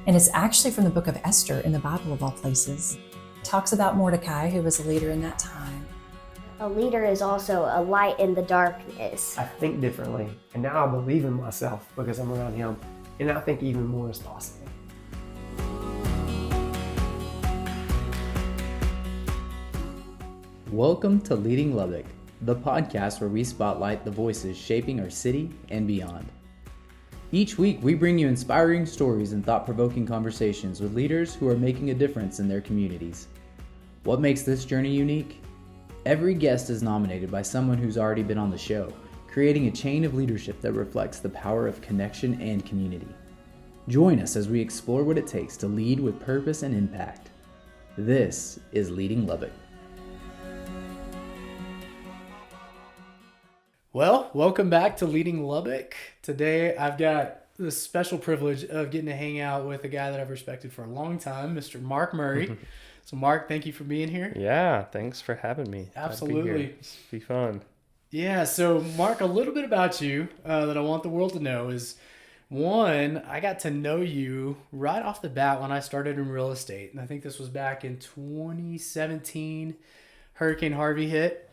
And it's actually from the book of Esther in the Bible, of all places. It talks about Mordecai, who was a leader in that time. A leader is also a light in the darkness. I think differently, and now I believe in myself because I'm around him, and I think even more is possible. Welcome to Leading Lubbock, the podcast where we spotlight the voices shaping our city and beyond. Each week, we bring you inspiring stories and thought-provoking conversations with leaders who are making a difference in their communities. What makes this journey unique? Every guest is nominated by someone who's already been on the show, creating a chain of leadership that reflects the power of connection and community. Join us as we explore what it takes to lead with purpose and impact. This is Leading Lubbock. Well, welcome back to Leading Lubbock. Today, I've got the special privilege of getting to hang out with a guy that I've respected for a long time, Mr. Mark Murray. So, Mark, thank you for being here. Yeah, thanks for having me. Absolutely. It's be fun. Yeah, so, Mark, a little bit about you that I want the world to know is, one, I got to know you right off the bat when I started in real estate. And I think this was back in 2017. Hurricane Harvey hit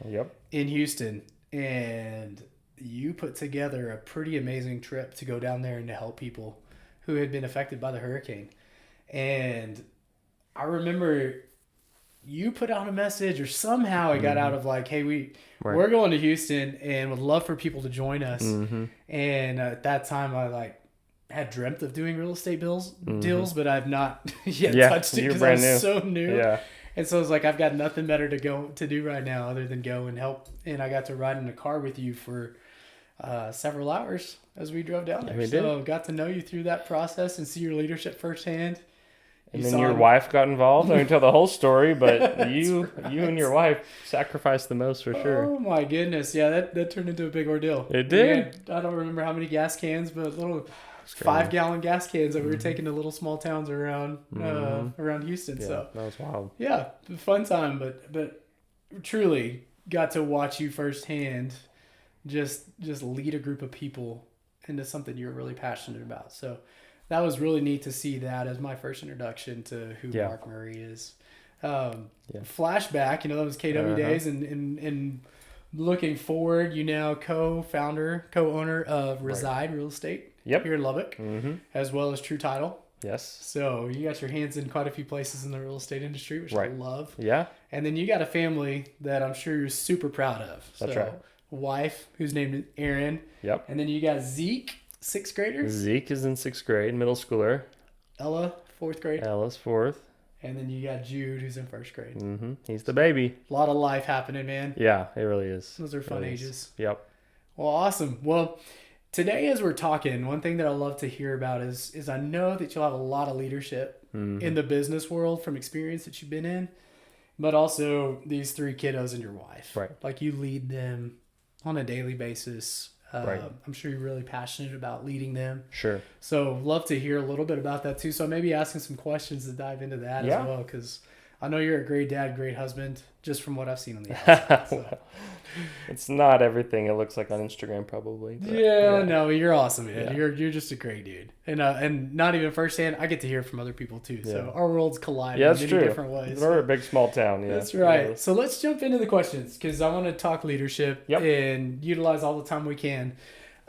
in Houston. And you put together a pretty amazing trip to go down there and to help people who had been affected by the hurricane. And I remember you put out a message, or somehow it got out of like, hey, we're going to Houston and would love for people to join us. And at that time, I had dreamt of doing real estate deals, but I've not yet touched it because I was so new. Yeah. And so I was like, I've got nothing better to do right now other than go and help. And I got to ride in a car with you for several hours as we drove down there. So got to know you through that process and see your leadership firsthand. And then your wife got involved. I can tell the whole story, but you and your wife sacrificed the most for sure. Oh my goodness. Yeah, that turned into a big ordeal. It did. I don't remember how many gas cans, but little 5-gallon gas cans that we were taking to little small towns around Houston. Yeah, so that was wild. Yeah, fun time, but truly got to watch you firsthand just lead a group of people into something you're really passionate about. So that was really neat to see that as my first introduction to who Mark Murray is. Flashback, that was KW days, and looking forward, you now co-owner of Reside Real Estate here in Lubbock, as well as True Title. Yes. So you got your hands in quite a few places in the real estate industry, which I love. Yeah. And then you got a family that I'm sure you're super proud of. That's right. Wife, who's named Aaron. Yep. And then you got Zeke, 6th grader. Zeke is in 6th grade, middle schooler. Ella, 4th grade. Ella's 4th. And then you got Jude, who's in 1st grade. He's the baby. A lot of life happening, man. Yeah, it really is. Those are fun ages. Yep. Well, awesome. Well, today as we're talking, one thing that I love to hear about is I know that you'll have a lot of leadership in the business world from experience that you've been in, but also these 3 kiddos and your wife. Right. Like you lead them on a daily basis. I'm sure you're really passionate about leading them. Sure. So love to hear a little bit about that too. So maybe asking some questions to dive into that as well, because I know you're a great dad, great husband, just from what I've seen on the outside. So. It's not everything it looks like on Instagram, probably. But, no, you're awesome, man. Yeah. You're just a great dude, and not even firsthand. I get to hear from other people too. So our worlds collide in many different ways. We're a big small town. Yeah, that's right. Yeah. So let's jump into the questions because I want to talk leadership and utilize all the time we can.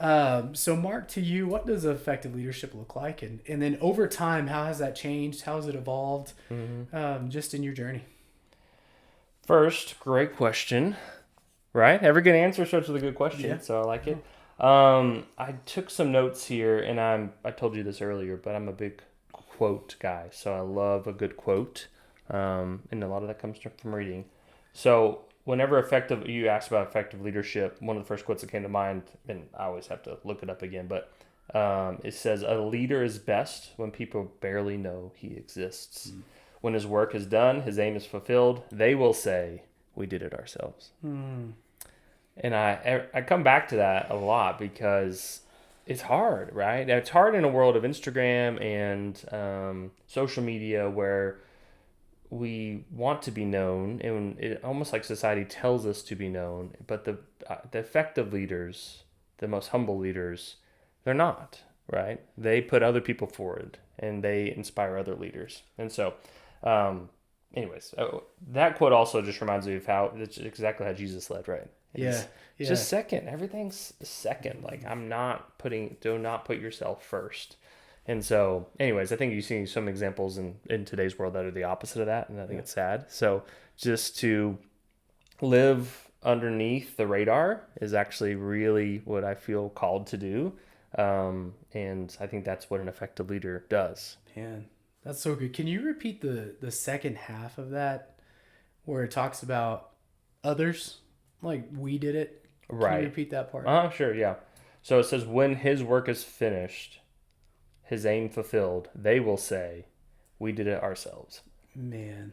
So Mark, to you, what does effective leadership look like, and then over time, how has that changed? How has it evolved? Just in your journey. First, great question. Right? Every good answer starts with a good question, so I like it. I took some notes here, and I told you this earlier, but I'm a big quote guy, so I love a good quote, and a lot of that comes from reading. So whenever you asked about effective leadership, one of the first quotes that came to mind, and I always have to look it up again, but it says, "A leader is best when people barely know he exists. When his work is done, his aim is fulfilled, they will say, 'We did it ourselves.'" And I come back to that a lot because it's hard, right? It's hard in a world of Instagram and social media where we want to be known, and it almost like society tells us to be known. But the effective leaders, the most humble leaders, they're not. right? They put other people forward and they inspire other leaders. And so, anyways, that quote also just reminds me of how it's exactly how Jesus led, right? It's just second. Everything's second. Like do not put yourself first. And so, anyways, I think you see some examples in today's world that are the opposite of that, and I think it's sad. So just to live underneath the radar is actually really what I feel called to do. And I think that's what an effective leader does. Man, that's so good. Can you repeat the second half of that where it talks about others? Like we did it? Right. Can you repeat that part? Sure, yeah. So it says, when his work is finished, his aim fulfilled, they will say, we did it ourselves. Man.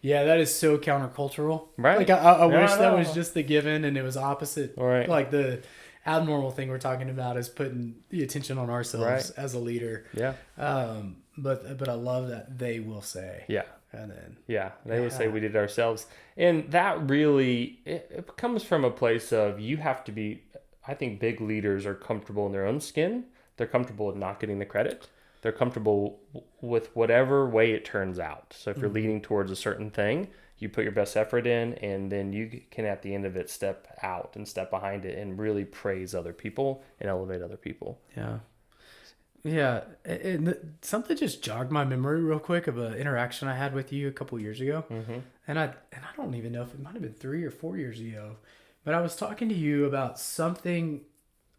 Yeah, that is so countercultural. Right. Like I wish that was just the given and it was opposite. Right. Like the abnormal thing we're talking about is putting the attention on ourselves as a leader. Yeah. But I love that they will say. Yeah. And then they will say we did it ourselves. And that really, it comes from a place of you have to be, I think big leaders are comfortable in their own skin. They're comfortable with not getting the credit. They're comfortable with whatever way it turns out. So if you're leading towards a certain thing, you put your best effort in, and then you can, at the end of it, step out and step behind it and really praise other people and elevate other people. Yeah. Yeah. And something just jogged my memory real quick of an interaction I had with you a couple years ago. Mm-hmm. And I don't even know if it might have been 3 or 4 years ago, but I was talking to you about something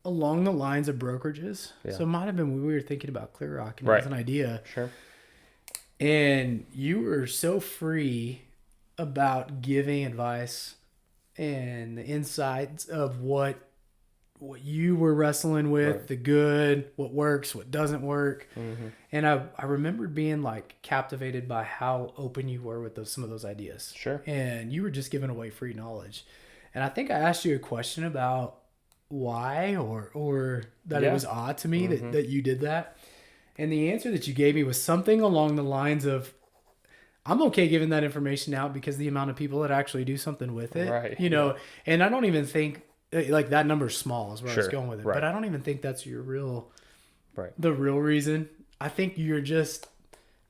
along the lines of brokerages. Yeah. So it might have been when we were thinking about Clear Rock and it was an idea. Sure. And you were so free about giving advice and the insights of what you were wrestling with, the good, what works, what doesn't work. Mm-hmm. And I remembered being like captivated by how open you were with some of those ideas. Sure. And you were just giving away free knowledge. And I think I asked you a question about why or that it was odd to me that you did that. And the answer that you gave me was something along the lines of, I'm okay giving that information out because the amount of people that actually do something with it, right. And I don't even think like that number's small is where I was going with it, but I don't even think that's your the real reason. I think you're just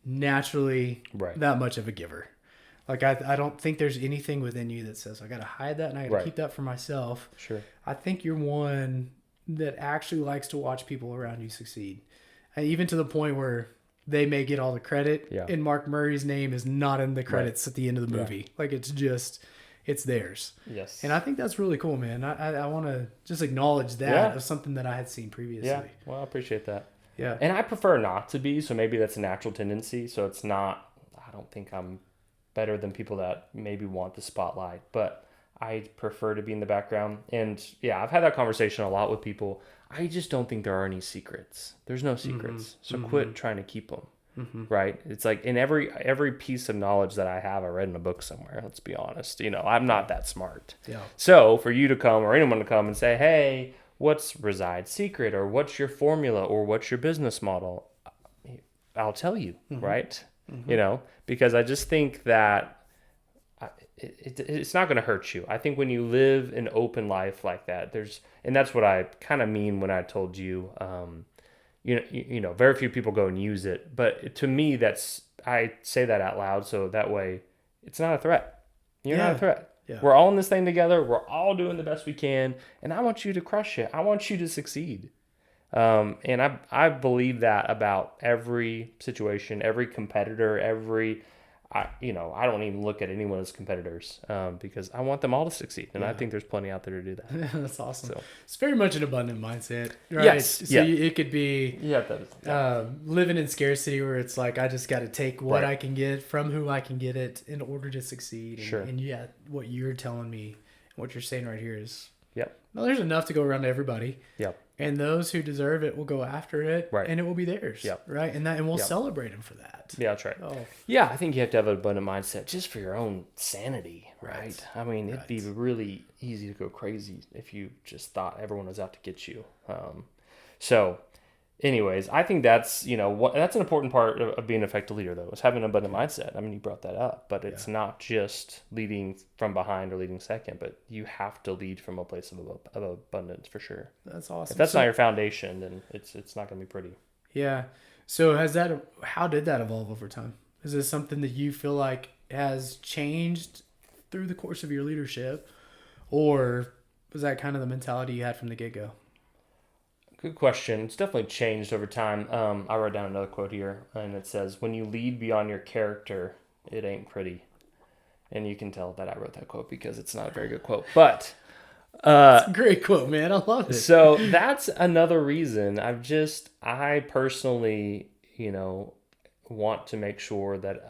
naturally that much of a giver. Like I don't think there's anything within you that says I got to hide that and I got to keep that for myself. Sure. I think you're one that actually likes to watch people around you succeed. And even to the point where they may get all the credit and Mark Murray's name is not in the credits at the end of the movie. Like it's theirs. Yes. And I think that's really cool, man. I want to just acknowledge that of something that I had seen previously. Yeah. Well, I appreciate that. Yeah. And I prefer not to be, so maybe that's a natural tendency. So it's not, I don't think I'm better than people that maybe want the spotlight, but I prefer to be in the background. And yeah, I've had that conversation a lot with people. I just don't think there are any secrets. There's no secrets. So quit trying to keep them. Right. It's like in every piece of knowledge that I have, I read in a book somewhere. Let's be honest. I'm not that smart. Yeah. So for you to come or anyone to come and say, hey, what's Reside's secret, or what's your formula, or what's your business model? I'll tell you, right? Because I just think that it's not going to hurt you. I think when you live an open life like that, and that's what I kind of mean when I told you, very few people go and use it. But to me, I say that out loud. So that way it's not a threat. You're not a threat. Yeah. We're all in this thing together. We're all doing the best we can. And I want you to crush it. I want you to succeed. And I believe that about every situation, every competitor, I don't even look at anyone as competitors because I want them all to succeed. And I think there's plenty out there to do that. That's awesome. So, it's very much an abundant mindset, right? Yes. So it could be living in scarcity where it's like, I just got to take what I can get from who I can get it in order to succeed. And what you're telling me, what you're saying right here is, there's enough to go around to everybody. Yep. And those who deserve it will go after it, and it will be theirs, Yep. right? And we'll celebrate them for that. Yeah, that's right. Oh. Yeah, I think you have to have an abundant mindset just for your own sanity, right? I mean, it'd be really easy to go crazy if you just thought everyone was out to get you. So, anyways, I think that's, that's an important part of being an effective leader, though, is having an abundant mindset. I mean, you brought that up, but it's not just leading from behind or leading second, but you have to lead from a place of abundance for sure. That's awesome. If that's not your foundation, then it's not going to be pretty. Yeah. So how did that evolve over time? Is this something that you feel like has changed through the course of your leadership, or was that kind of the mentality you had from the get-go? Good question. It's definitely changed over time. I wrote down another quote here, and it says, "When you lead beyond your character, it ain't pretty." And you can tell that I wrote that quote because it's not a very good quote. But It's a great quote, man. I love it. so that's another reason I personally, want to make sure that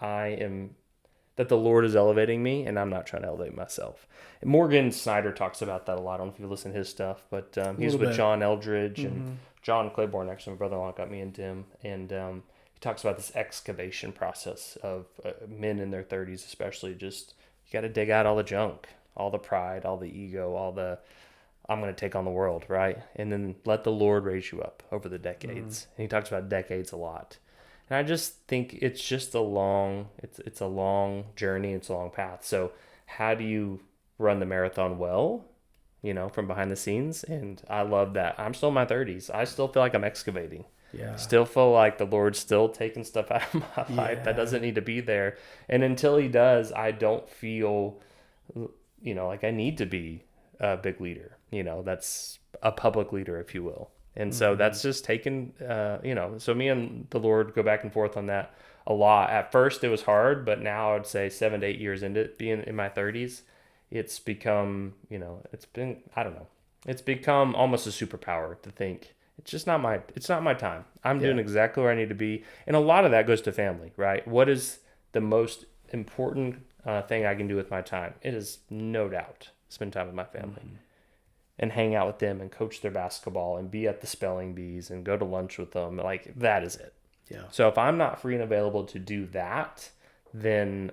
that the Lord is elevating me, and I'm not trying to elevate myself. Morgan Snyder talks about that a lot. I don't know if you listen to his stuff, but he's with John Eldridge and John Claiborne. Actually, my brother-in-law got me into him, and he talks about this excavation process of men in their 30s, especially. Just you got to dig out all the junk, all the pride, all the ego, all the I'm going to take on the world, right? And then let the Lord raise you up over the decades. And he talks about decades a lot. And I just think it's just it's a long journey. It's a long path. So how do you run the marathon well, from behind the scenes? And I love that. I'm still in my 30s. I still feel like I'm excavating. Yeah. Still feel like the Lord's still taking stuff out of my life that doesn't need to be there. And until he does, I don't feel, like I need to be a big leader. That's a public leader, if you will. And so that's just taken, so me and the Lord go back and forth on that a lot. At first it was hard, but now I would say 7 to 8 years into it, being in my 30s, it's become, it's become almost a superpower to think it's not my time. I'm doing exactly where I need to be. And a lot of that goes to family, right? What is the most important thing I can do with my time? It is no doubt spend time with my family. And hang out with them and coach their basketball and be at the spelling bees and go to lunch with them. Like, that is it. Yeah. So if I'm not free and available to do that, then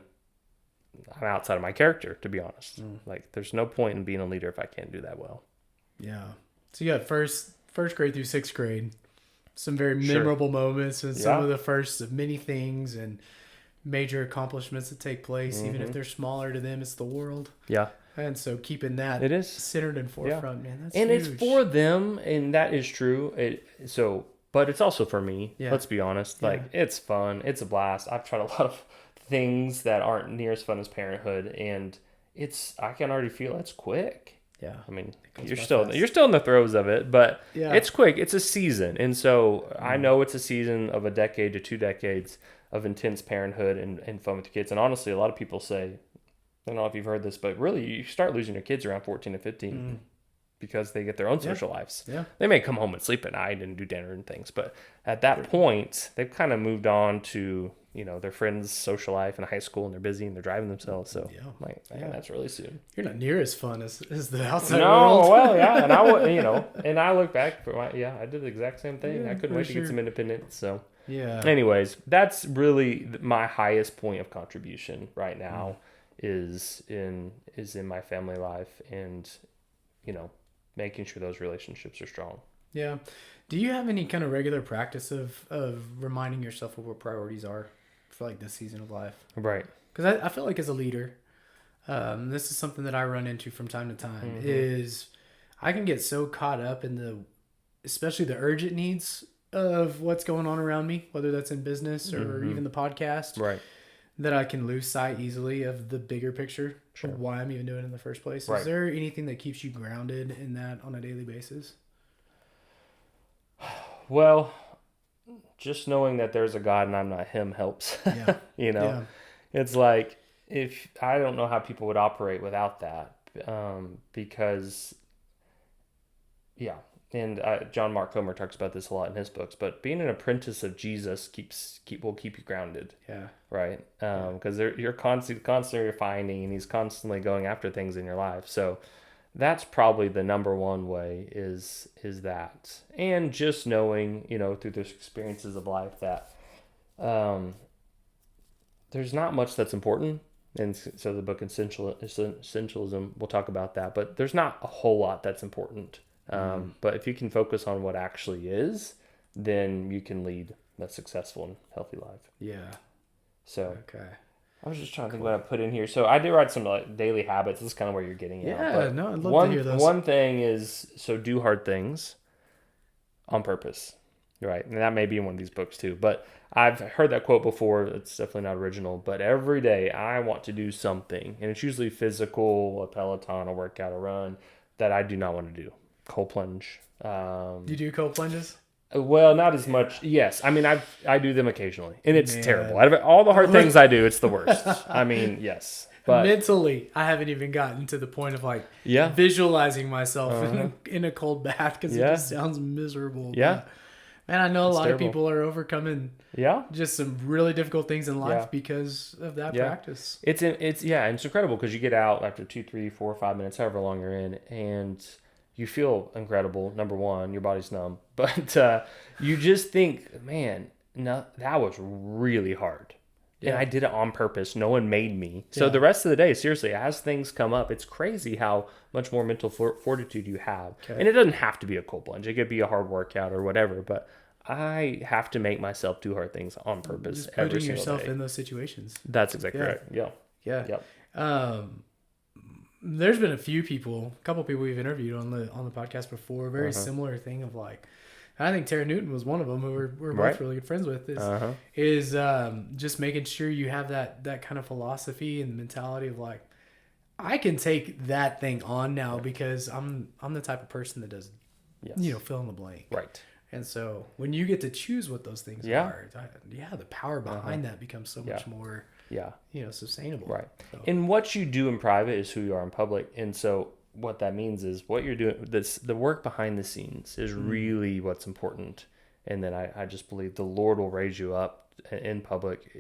I'm outside of my character, to be honest. Like, there's no point in being a leader if I can't do that well. Yeah. So you got first grade through sixth grade, some very memorable moments and some of the first of many things and major accomplishments that take place, even if they're smaller to them, it's the world. Yeah. And so keeping that it is centered and forefront, man, that's and huge. It's for them, and that is true. But it's also for me. Yeah. Let's be honest. Like, it's fun. It's a blast. I've tried a lot of things that aren't near as fun as parenthood, and I can already feel it's quick. Yeah. I mean, you're still in the throes of it, but it's quick. It's a season. And so I know it's a season of a decade to 2 decades of intense parenthood and fun with the kids. And honestly, a lot of people say, I don't know if you've heard this, but really you start losing your kids around 14 to 15 because they get their own social lives. Yeah. They may come home and sleep at night and do dinner and things, but at that point, they've kind of moved on to, their friends' social life in high school, and they're busy and they're driving themselves. So that's really soon. You're not near as fun as the outside world. No, well, yeah. And I would, and I look back, I did the exact same thing. I couldn't wait to get some independence. So anyways, that's really my highest point of contribution right now. Is in my family life, and making sure those relationships are strong. Yeah. Do you have any kind of regular practice of reminding yourself of what priorities are for like this season of life? Right. Because I feel like as a leader, this is something that I run into from time to time, is I can get so caught up in especially the urgent needs of what's going on around me, whether that's in business or even the podcast. Right. That I can lose sight easily of the bigger picture of why I'm even doing it in the first place. Is there anything that keeps you grounded in that on a daily basis? Well, just knowing that there's a God and I'm not him helps. Yeah. It's like, if I don't know how people would operate without that, because and John Mark Comer talks about this a lot in his books, but being an apprentice of Jesus will keep you grounded. Yeah. Right. Because you're constantly refining, and he's constantly going after things in your life. So that's probably the number one way is that. And just knowing, through those experiences of life that there's not much that's important. And so the book Essentialism, we'll talk about that, but there's not a whole lot that's important. But if you can focus on what actually is, then you can lead a successful and healthy life. Yeah. So Okay. I was just trying to think what I put in here. So I did write some like daily habits. This is kind of where you're getting at. Yeah, But no, I'd love to hear those. One thing is, so do hard things on purpose, right? And that may be in one of these books too. But I've heard that quote before. It's definitely not original. But every day I want to do something, and it's usually physical, a Peloton, a workout, a run, that I do not want to do. Cold plunge. You do cold plunges? Well, not as much. Yes. I mean, I do them occasionally, and it's terrible. Out of all the hard things I do, it's the worst. I mean, yes. But mentally, I haven't even gotten to the point of like yeah, visualizing myself in a cold bath because it just sounds miserable. Yeah. And I know a lot terrible. of people are overcoming just some really difficult things in life because of that practice. It's incredible because you get out after 2, 3, 4, 5 minutes, however long you're in, and you feel incredible. Number one, your body's numb, but you just think, man, no, that was really hard. And I did it on purpose. No one made me. So the rest of the day, seriously, as things come up, it's crazy how much more mental fortitude you have. Okay. And it doesn't have to be a cold plunge. It could be a hard workout or whatever. But I have to make myself do hard things on purpose every single day. Putting yourself in those situations. That's exactly right. Yeah. Yeah. Yep. There's been a couple people we've interviewed on the podcast before. Very similar thing of like, I think Tara Newton was one of them who we're both really good friends with. Is just making sure you have that kind of philosophy and mentality of like, I can take that thing on now because I'm the type of person that does, fill in the blank. Right. And so when you get to choose what those things are, the power behind that becomes so much more, sustainable. Right. So. And what you do in private is who you are in public. And so what that means is what you're doing, the work behind the scenes is really what's important. And then I just believe the Lord will raise you up in public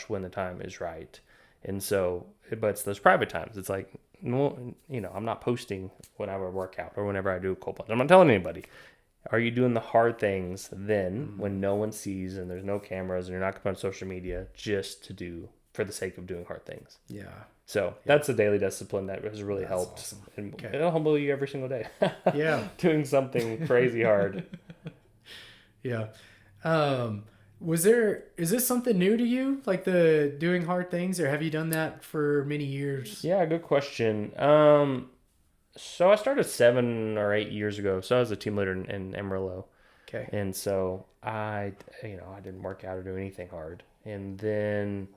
when the time is right. And so, but it's those private times. It's like, I'm not posting whenever I work out or whenever I do a cold plunge. I'm not telling anybody. Are you doing the hard things then when no one sees and there's no cameras and you're not going on social media just to do for the sake of doing hard things? Yeah. So that's a daily discipline that has really helped. Awesome. And it'll humble you every single day. Yeah. Doing something crazy hard. Yeah. Is this something new to you? Like the doing hard things, or have you done that for many years? Yeah, good question. So I started 7 or 8 years ago. So I was a team leader in Amarillo. Okay. And so I didn't work out or do anything hard. And then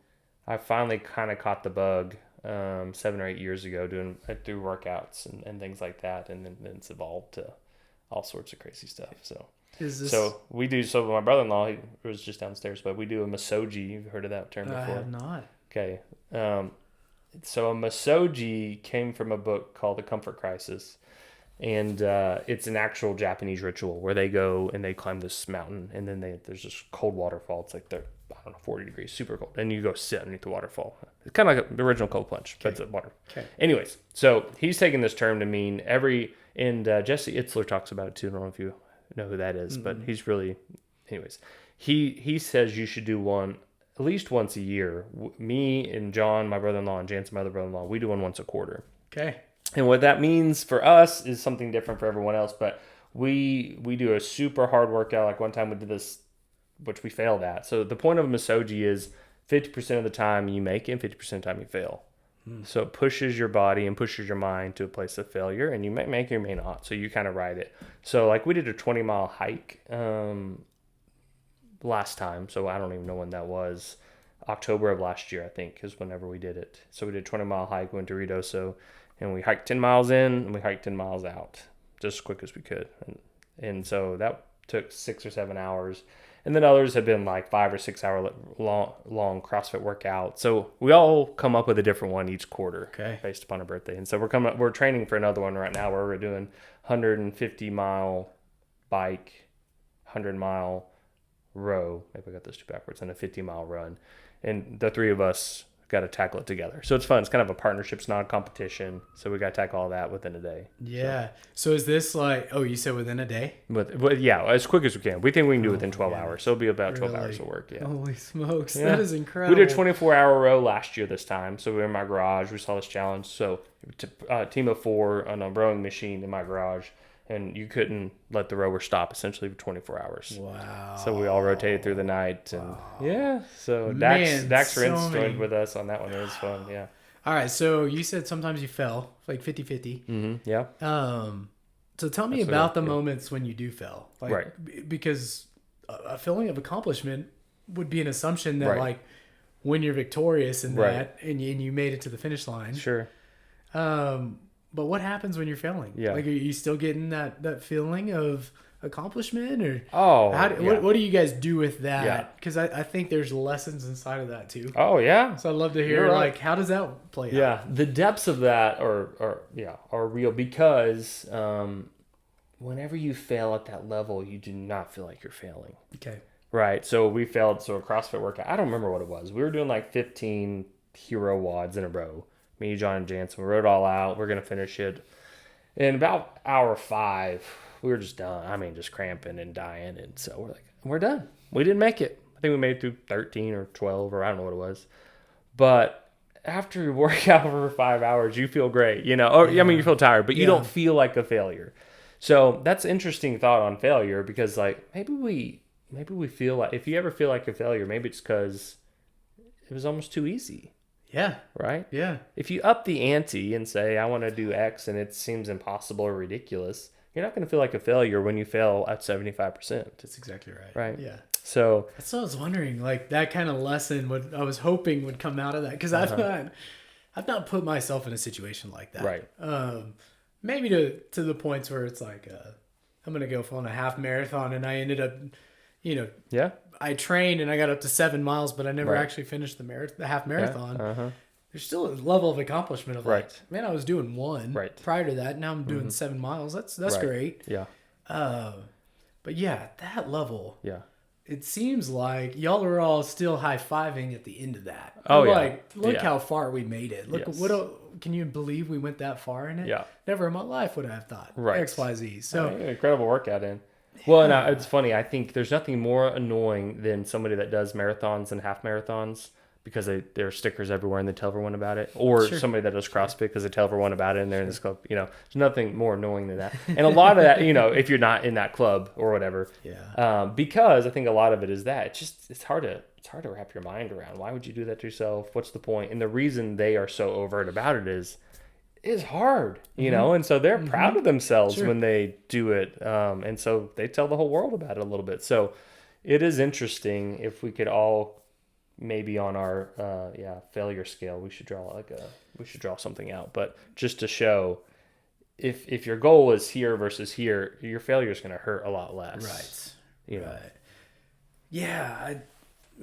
I finally kind of caught the bug 7 or 8 years ago through workouts and things like that. And then it's evolved to all sorts of crazy stuff. So my brother-in-law, he was just downstairs, but we do a masoji. You've heard of that term before? I have not. Okay. So a masoji came from a book called The Comfort Crisis. And it's an actual Japanese ritual where they go and they climb this mountain, and then there's this cold waterfall. It's like 40 degrees, super cold. And you go sit underneath the waterfall. It's kind of like the original cold plunge, but it's water. Okay. Anyways, so he's taking this term to mean and Jesse Itzler talks about it too. I don't know if you know who that is, but he's really, anyways, he says you should do one at least once a year. Me and John, my brother-in-law, and Jansen, my other brother-in-law, we do one once a quarter. Okay. And what that means for us is something different for everyone else, but we do a super hard workout. Like one time we did this, which we failed at. So the point of a masoji is 50% of the time you make it and 50% of the time you fail. So it pushes your body and pushes your mind to a place of failure, and you may make it or may not. So you kind of ride it. So like we did a 20-mile hike last time. So I don't even know when that was. October of last year, I think, is whenever we did it. So we did a 20-mile hike, went to Ruidoso, and we hiked 10 miles in and we hiked 10 miles out just as quick as we could. And so that took 6 or 7 hours. And then others have been like 5 or 6 hour long CrossFit workout. So we all come up with a different one each quarter based upon our birthday. And so we're training for another one right now where we're doing 150-mile bike, 100-mile row. Maybe I got those two backwards, and a 50-mile run. And the three of us got to tackle it together. So it's fun. It's kind of a partnership. It's not a competition. So we got to tackle all that within a day. Yeah. So is this like, you said within a day? Yeah, as quick as we can. We think we can do it within 12 hours. So it'll be about 12 hours of work. Yeah. Holy smokes. Yeah. That is incredible. We did a 24-hour row last year this time. So we were in my garage. We saw this challenge. So a team of 4 on a rowing machine in my garage. and you couldn't let the rower stop essentially for 24 hours. Wow. So we all rotated through the night, and so Man, Dax so Rentz many- joined with us on that one. It was fun. Yeah. All right, so you said sometimes you fell, like 50-50. Mm-hmm. Yeah. So tell me That's about the yeah. moments when you do fail. Like, Right. Because a feeling of accomplishment would be an assumption that, Right. like, when you're victorious in Right. that and you made it to the finish line. Sure. But what happens when you're failing? Yeah. Like, are you still getting that feeling of accomplishment? Or Oh. what do you guys do with Yeah. that? Because I think there's lessons inside of that, too. Oh yeah. So I'd love to hear, You're right. like, how does that play out? Yeah, the depths of that are real because whenever you fail at that level, you do not feel like you're failing. Okay. Right. So we failed. So a CrossFit workout. I don't remember what it was. We were doing like 15 hero wads in a row. Me, John, and Jansen. We wrote it all out. We're gonna finish it. In about hour 5, we were just done. I mean, just cramping and dying. And so we're like, we're done. We didn't make it. I think we made it through 13 or 12 or I don't know what it was. But after you work out for 5 hours, you feel great, you know. Or I mean, you feel tired, but you don't feel like a failure. So that's an interesting thought on failure because, like, maybe we feel like if you ever feel like a failure, maybe it's because it was almost too easy, Yeah. right? Yeah. If you up the ante and say I want to do X and it seems impossible or ridiculous, you're not going to feel like a failure when you fail at 75%. That's exactly right. Right. Yeah. So That's what I was wondering. Like that kind of lesson I was hoping would come out of that because I've not put myself in a situation like that. Right. Maybe to the points where it's like I'm gonna go on a half marathon and I ended up, yeah, I trained and I got up to 7 miles, but I never Right. actually finished the half marathon. uh-huh. There's still a level of accomplishment of like, Right. man, I was doing one Right. prior to that. Now I'm doing 7 miles. That's Right. great. Yeah, But yeah, that level. yeah. It seems like y'all are all still high-fiving at the end of that. Oh, yeah. Like, look Yeah. how far we made it. Look, Yes. can you believe we went that far in it? Yeah. Never in my life would I have thought. Right. X, Y, Z. So, Incredible workout in. Well, and it's funny. I think there's nothing more annoying than somebody that does marathons and half marathons because there are stickers everywhere and they tell everyone about it, or Sure. somebody that does CrossFit because they tell everyone about it and they're in this club. There's nothing more annoying than that. And a lot of that, if you're not in that club or whatever, because I think a lot of it is that it's hard to wrap your mind around. Why would you do that to yourself? What's the point? And the reason they are so overt about it is hard, and so they're proud of themselves Sure. when they do it, and so they tell the whole world about it a little bit. So it is interesting if we could all maybe on our failure scale we should draw something out, but just to show if your goal is here versus here, your failure is going to hurt a lot less. right. Right. Yeah.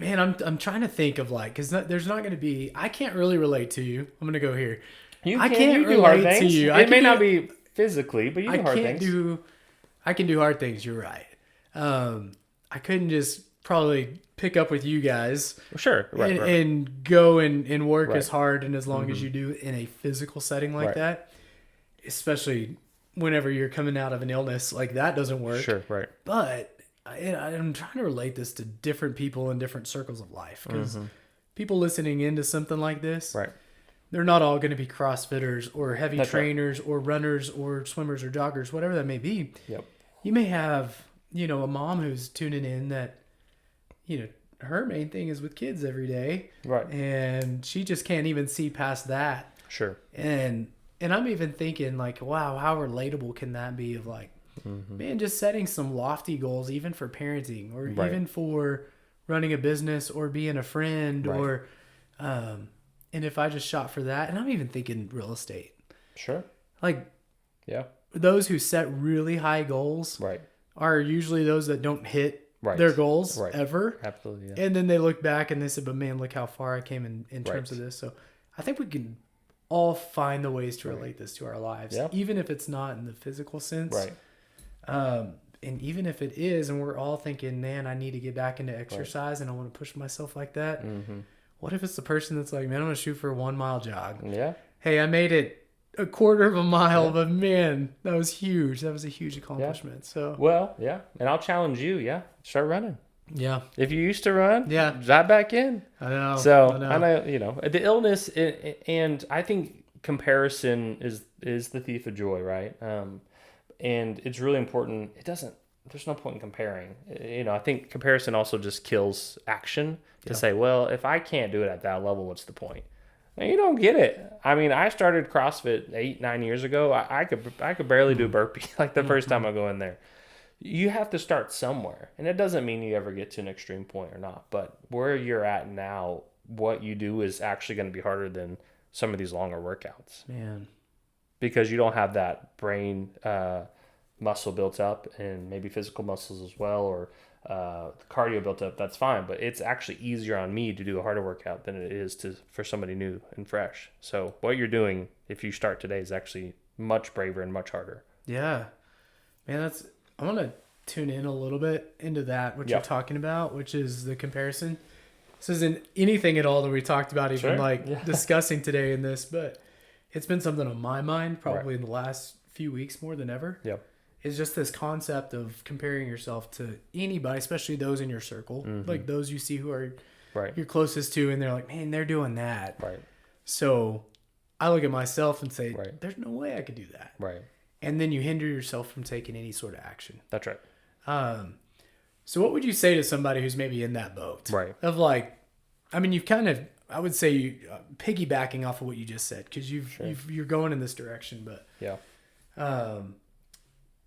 I'm trying to think of like, because there's not going to be, I can't really relate to you. I'm going to to go here. I can't do hard relate to things. you. It may not be physically, but you do hard things. I can do hard things. You're right. I couldn't just probably pick up with you guys Sure. Right. and go and work Right. as hard and as long as you do in a physical setting like Right. that, especially whenever you're coming out of an illness, like that doesn't work. Sure. Right. But I'm trying to relate this to different people in different circles of life because people listening into something like this, Right. they're not all going to be CrossFitters or heavy That's right. trainers or runners or swimmers or joggers, whatever that may be. Yep. You may have, a mom who's tuning in that, her main thing is with kids every day. Right. And she just can't even see past that. Sure. And I'm even thinking like, wow, how relatable can that be of like, man, just setting some lofty goals, even for parenting or Right. even for running a business or being a friend Right. or, and if I just shot for that, and I'm even thinking real estate, Sure. like Yeah. those who set really high goals Right. are usually those that don't hit Right. their goals Right. ever. Absolutely. Yeah. And then they look back and they said, but man, look how far I came in terms Right. of this. So I think we can all find the ways to relate this to our lives, Yeah. even if it's not in the physical sense. Right. And even if it is, and we're all thinking, man, I need to get back into exercise and I want to push myself like that. What if it's the person that's like, man, I'm going to shoot for a 1 mile jog. Yeah. Hey, I made it a quarter of a mile, but man, that was huge. That was a huge accomplishment. So, Well, yeah. And I'll challenge you. Yeah. Start running. yeah, If you used to run, Yeah. dive back in. I know. So I I know. know, the illness and I think comparison is the thief of joy, right? And it's really important. There's no point in comparing. I think comparison also just kills action to say, well, if I can't do it at that level, what's the point? And you don't get it. I mean, I started CrossFit 8-9 years ago. I could barely do burpee like the first time I go in there. You have to start somewhere. And it doesn't mean you ever get to an extreme point or not. But where you're at now, what you do is actually going to be harder than some of these longer workouts. Man. Because you don't have that brain muscle built up, and maybe physical muscles as well, or cardio built up. That's fine, but it's actually easier on me to do a harder workout than it is for somebody new and fresh. So what you're doing, if you start today, is actually much braver and much harder. Yeah, man, I want to tune in a little bit into that, what you're talking about, which is the comparison. This isn't anything at all that we talked about even discussing today in this, but it's been something on my mind probably in the last few weeks more than ever. Yep. It's just this concept of comparing yourself to anybody, especially those in your circle, like those you see who are you're closest to, and they're like, man, they're doing that. Right. So I look at myself and say, there's no way I could do that. Right. And then you hinder yourself from taking any sort of action. That's right. So what would you say to somebody who's maybe in that boat? Right. Of like, I mean, you've kind of, I would say you piggybacking off of what you just said, because you're going in this direction, but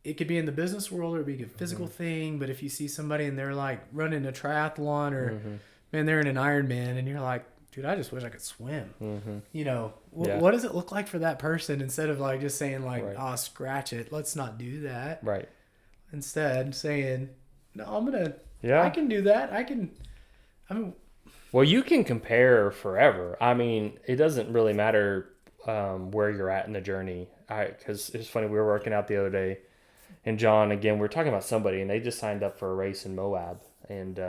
it could be in the business world or it could be a physical thing. But if you see somebody and they're like running a triathlon or man, they're in an Ironman, and you're like, dude, I just wish I could swim. What does it look like for that person, instead of like just saying like, scratch it, let's not do that. Right. Instead saying, no, I can do that. Well, you can compare forever. I mean, it doesn't really matter where you're at in the journey. Because it's funny, we were working out the other day, and John, again, we were talking about somebody, and they just signed up for a race in Moab, and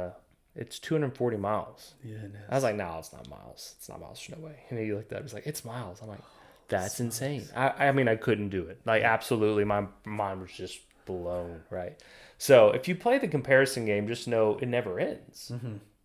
it's 240 miles. Yeah, I was like, no, it's not miles. It's not miles. No way. And he looked up. He's like, it's miles. I'm like, that's insane. I mean, I couldn't do it. Like, absolutely, my mind was just blown, right? So if you play the comparison game, just know it never ends.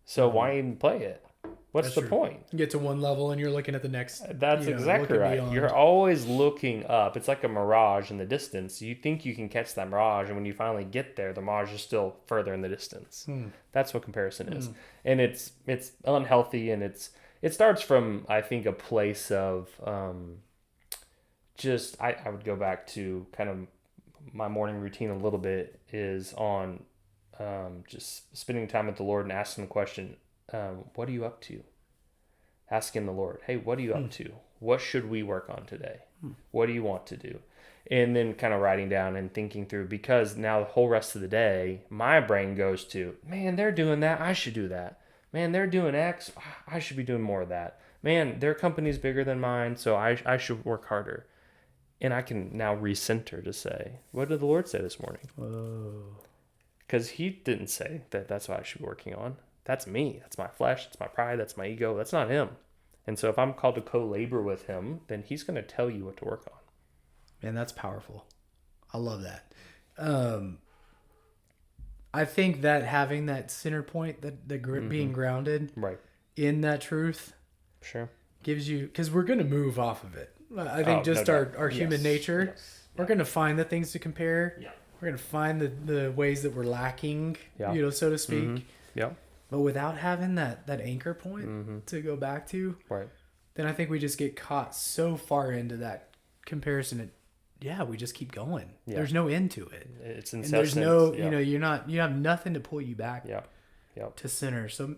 So why even play it? What's the point? You get to one level and you're looking at the next. That's exactly right. Beyond. You're always looking up. It's like a mirage in the distance. You think you can catch that mirage, and when you finally get there, the mirage is still further in the distance. That's what comparison is. And it's unhealthy, and it starts from, I think, a place of just I would go back to kind of my morning routine a little bit, is on just spending time with the Lord and asking the question, what are you up to? Asking the Lord, hey, what are you up to? What should we work on today? What do you want to do? And then kind of writing down and thinking through, because now the whole rest of the day, my brain goes to, man, they're doing that, I should do that. Man, they're doing X, I should be doing more of that. Man, their company's bigger than mine, so I should work harder. And I can now recenter to say, what did the Lord say this morning? Because he didn't say that that's what I should be working on. That's me. That's my flesh. That's my pride. That's my ego. That's not him. And so if I'm called to co-labor with him, then he's going to tell you what to work on. Man, that's powerful. I love that. I think that having that center point, that being grounded in that truth, gives you, because we're going to move off of it. I think our human nature, we're going to find the things to compare. We're going to find the ways that we're lacking, so to speak. But without having that anchor point to go back to, then I think we just get caught so far into that comparison. We just keep going. There's no end to it. It's and incessant. There's no, you have nothing to pull you back to center. So,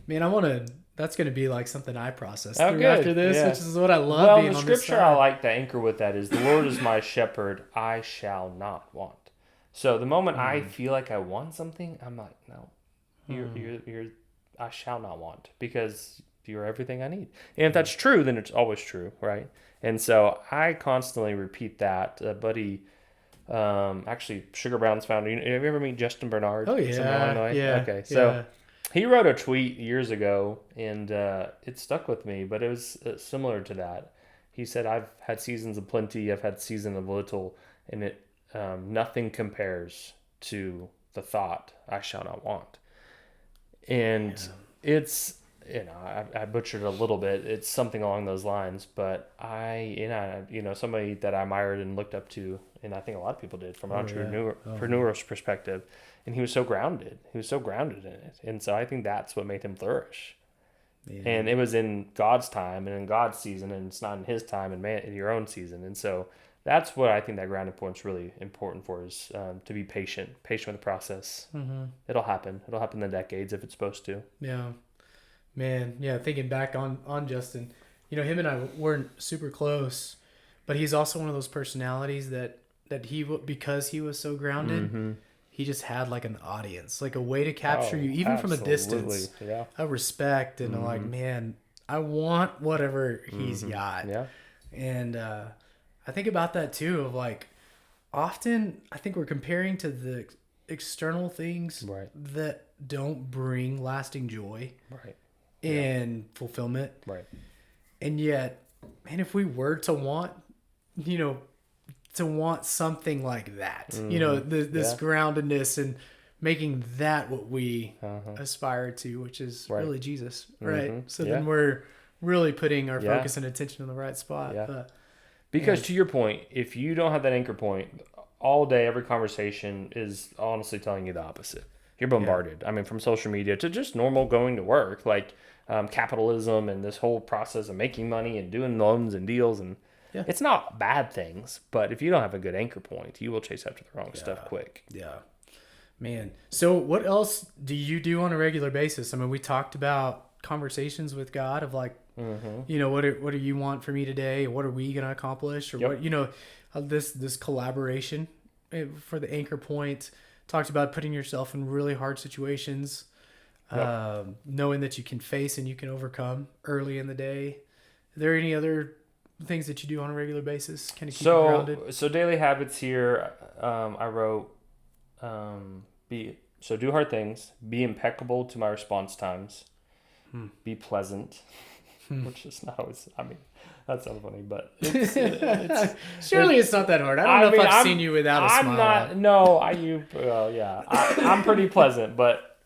man, that's going to be like something I process through after this, which is what I love being on this side. The scripture I like to anchor with that is, the Lord is my shepherd, I shall not want. So the moment I feel like I want something, I'm like, no. You're I shall not want, because you're everything I need. And if that's true, then it's always true, right? And so I constantly repeat that. Buddy, actually, Sugar Brown's founder. Have you ever met Justin Bernard? Oh, yeah. Okay, so he wrote a tweet years ago, and it stuck with me, but it was similar to that. He said, I've had seasons of plenty, I've had seasons of little, and nothing compares to the thought, I shall not want. And it's, I butchered it a little bit. It's something along those lines, but somebody that I admired and looked up to and I think a lot of people did from an entrepreneur's perspective. And he was so grounded. He was so grounded in it. And so I think that's what made him flourish. Yeah. And it was in God's time and in God's season, and it's not in his time and in your own season. And so that's what I think that grounding point is really important for, is to be patient with the process. Mm-hmm. It'll happen. It'll happen in the decades if it's supposed to. Yeah, man. Yeah. Thinking back on Justin, him and I weren't super close, but he's also one of those personalities that because he was so grounded, mm-hmm. he just had like an audience, like a way to capture you, even from a distance. Yeah. A respect and mm-hmm. like, man, I want whatever he's mm-hmm. got. Yeah. And I think about that too, of like, often I think we're comparing to the external things right. that don't bring lasting joy right. and fulfillment. Right. And yet, man, if we were to want, something like that, mm-hmm. This groundedness and making that what we aspire to, which is right. really Jesus, right? Mm-hmm. So then we're really putting our focus and attention in the right spot. Yeah. Because to your point, if you don't have that anchor point, all day, every conversation is honestly telling you the opposite. You're bombarded. Yeah. I mean, from social media to just normal going to work, like capitalism and this whole process of making money and doing loans and deals. And it's not bad things, but if you don't have a good anchor point, you will chase after the wrong stuff quick. Yeah. Man. So what else do you do on a regular basis? I mean, we talked about conversations with God of like, mm-hmm. What do you want for me today? What are we going to accomplish? Or what, this collaboration for the anchor point. Talked about putting yourself in really hard situations, knowing that you can face and you can overcome early in the day. Are there any other things that you do on a regular basis? Kind of keep you grounded? So daily habits here, I wrote, do hard things, be impeccable to my response times, be pleasant, which is not always, that's not funny, but surely it's not that hard. I don't know if I've seen you without a smile. I'm pretty pleasant, but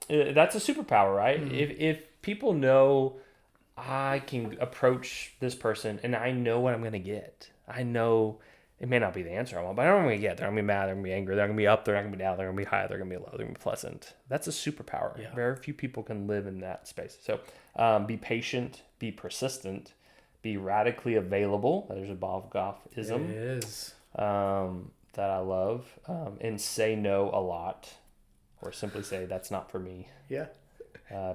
that's a superpower, right? If people know I can approach this person and I know what I'm going to get, I know it may not be the answer I want, but I know what I'm going to get. They're going to be mad, they're going to be angry, they're going to be up, they're not going to be down, they're going to be high, they're going to be low, they're going to be pleasant. That's a superpower. Yeah. Very few people can live in that space. So be patient, be persistent, be radically available. There's a Bob Goff-ism. It is. That I love. And say no a lot, or simply say, that's not for me. Yeah.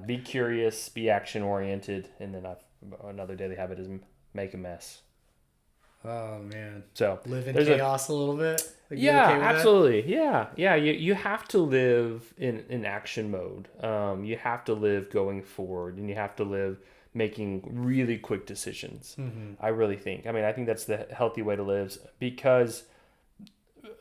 Be curious, be action-oriented, and then another daily habit is make a mess. Oh, man. So live in chaos a little bit? Like, yeah, okay absolutely. That? Yeah. You have to live in action mode. You have to live going forward, and you have to live making really quick decisions. Mm-hmm. I really think. I think that's the healthy way to live, because,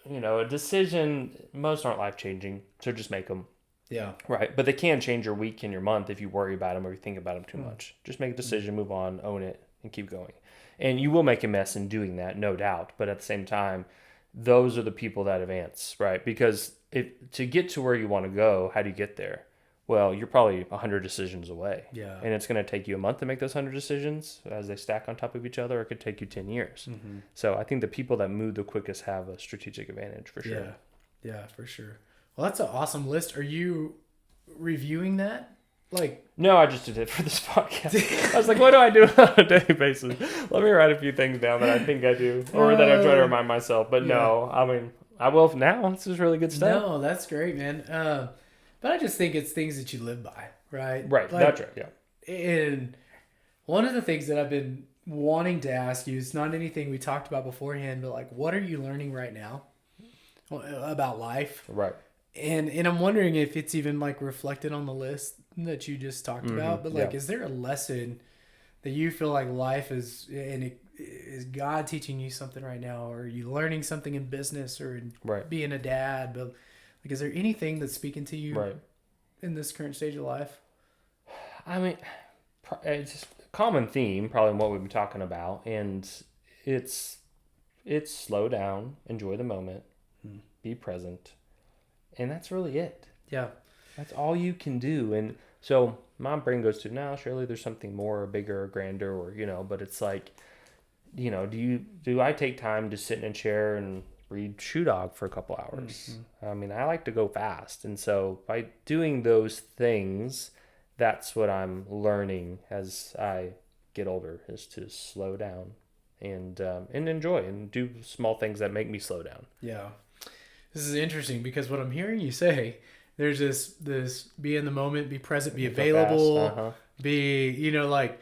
a decision, most aren't life-changing, so just make them. Yeah. Right. But they can change your week and your month if you worry about them or you think about them too much. Just make a decision, move on, own it, and keep going. And you will make a mess in doing that, no doubt. But at the same time, those are the people that advance, right? Because to get to where you want to go, how do you get there? Well, you're probably 100 decisions away. Yeah. And it's going to take you a month to make those 100 decisions as they stack on top of each other, or it could take you 10 years. Mm-hmm. So I think the people that move the quickest have a strategic advantage for sure. Yeah, for sure. Well, that's an awesome list. Are you reviewing that? No, I just did it for this podcast. I was like, what do I do on a daily basis? Let me write a few things down that I think I do, or that I try to remind myself. But no, I will now. This is really good stuff. No, that's great, man. But I just think it's things that you live by, right? Right, that's right, yeah. And one of the things that I've been wanting to ask you, it's not anything we talked about beforehand, but what are you learning right now about life? Right. And I'm wondering if it's even reflected on the list that you just talked about, but is there a lesson that you feel like life is, and is God teaching you something right now, or are you learning something in business or in being a dad? But is there anything that's speaking to you in this current stage of life? It's a common theme, probably in what we've been talking about, and it's slow down, enjoy the moment, be present. And that's really it. Yeah. That's all you can do. And so my brain goes to, now surely there's something more, bigger, or grander, or, but it's do I take time to sit in a chair and read Shoe Dog for a couple hours. I mean, I like to go fast. And so by doing those things, that's what I'm learning as I get older, is to slow down and enjoy and do small things that make me slow down. Yeah. This is interesting because what I'm hearing you say, there's this be in the moment, be present, be available, be, like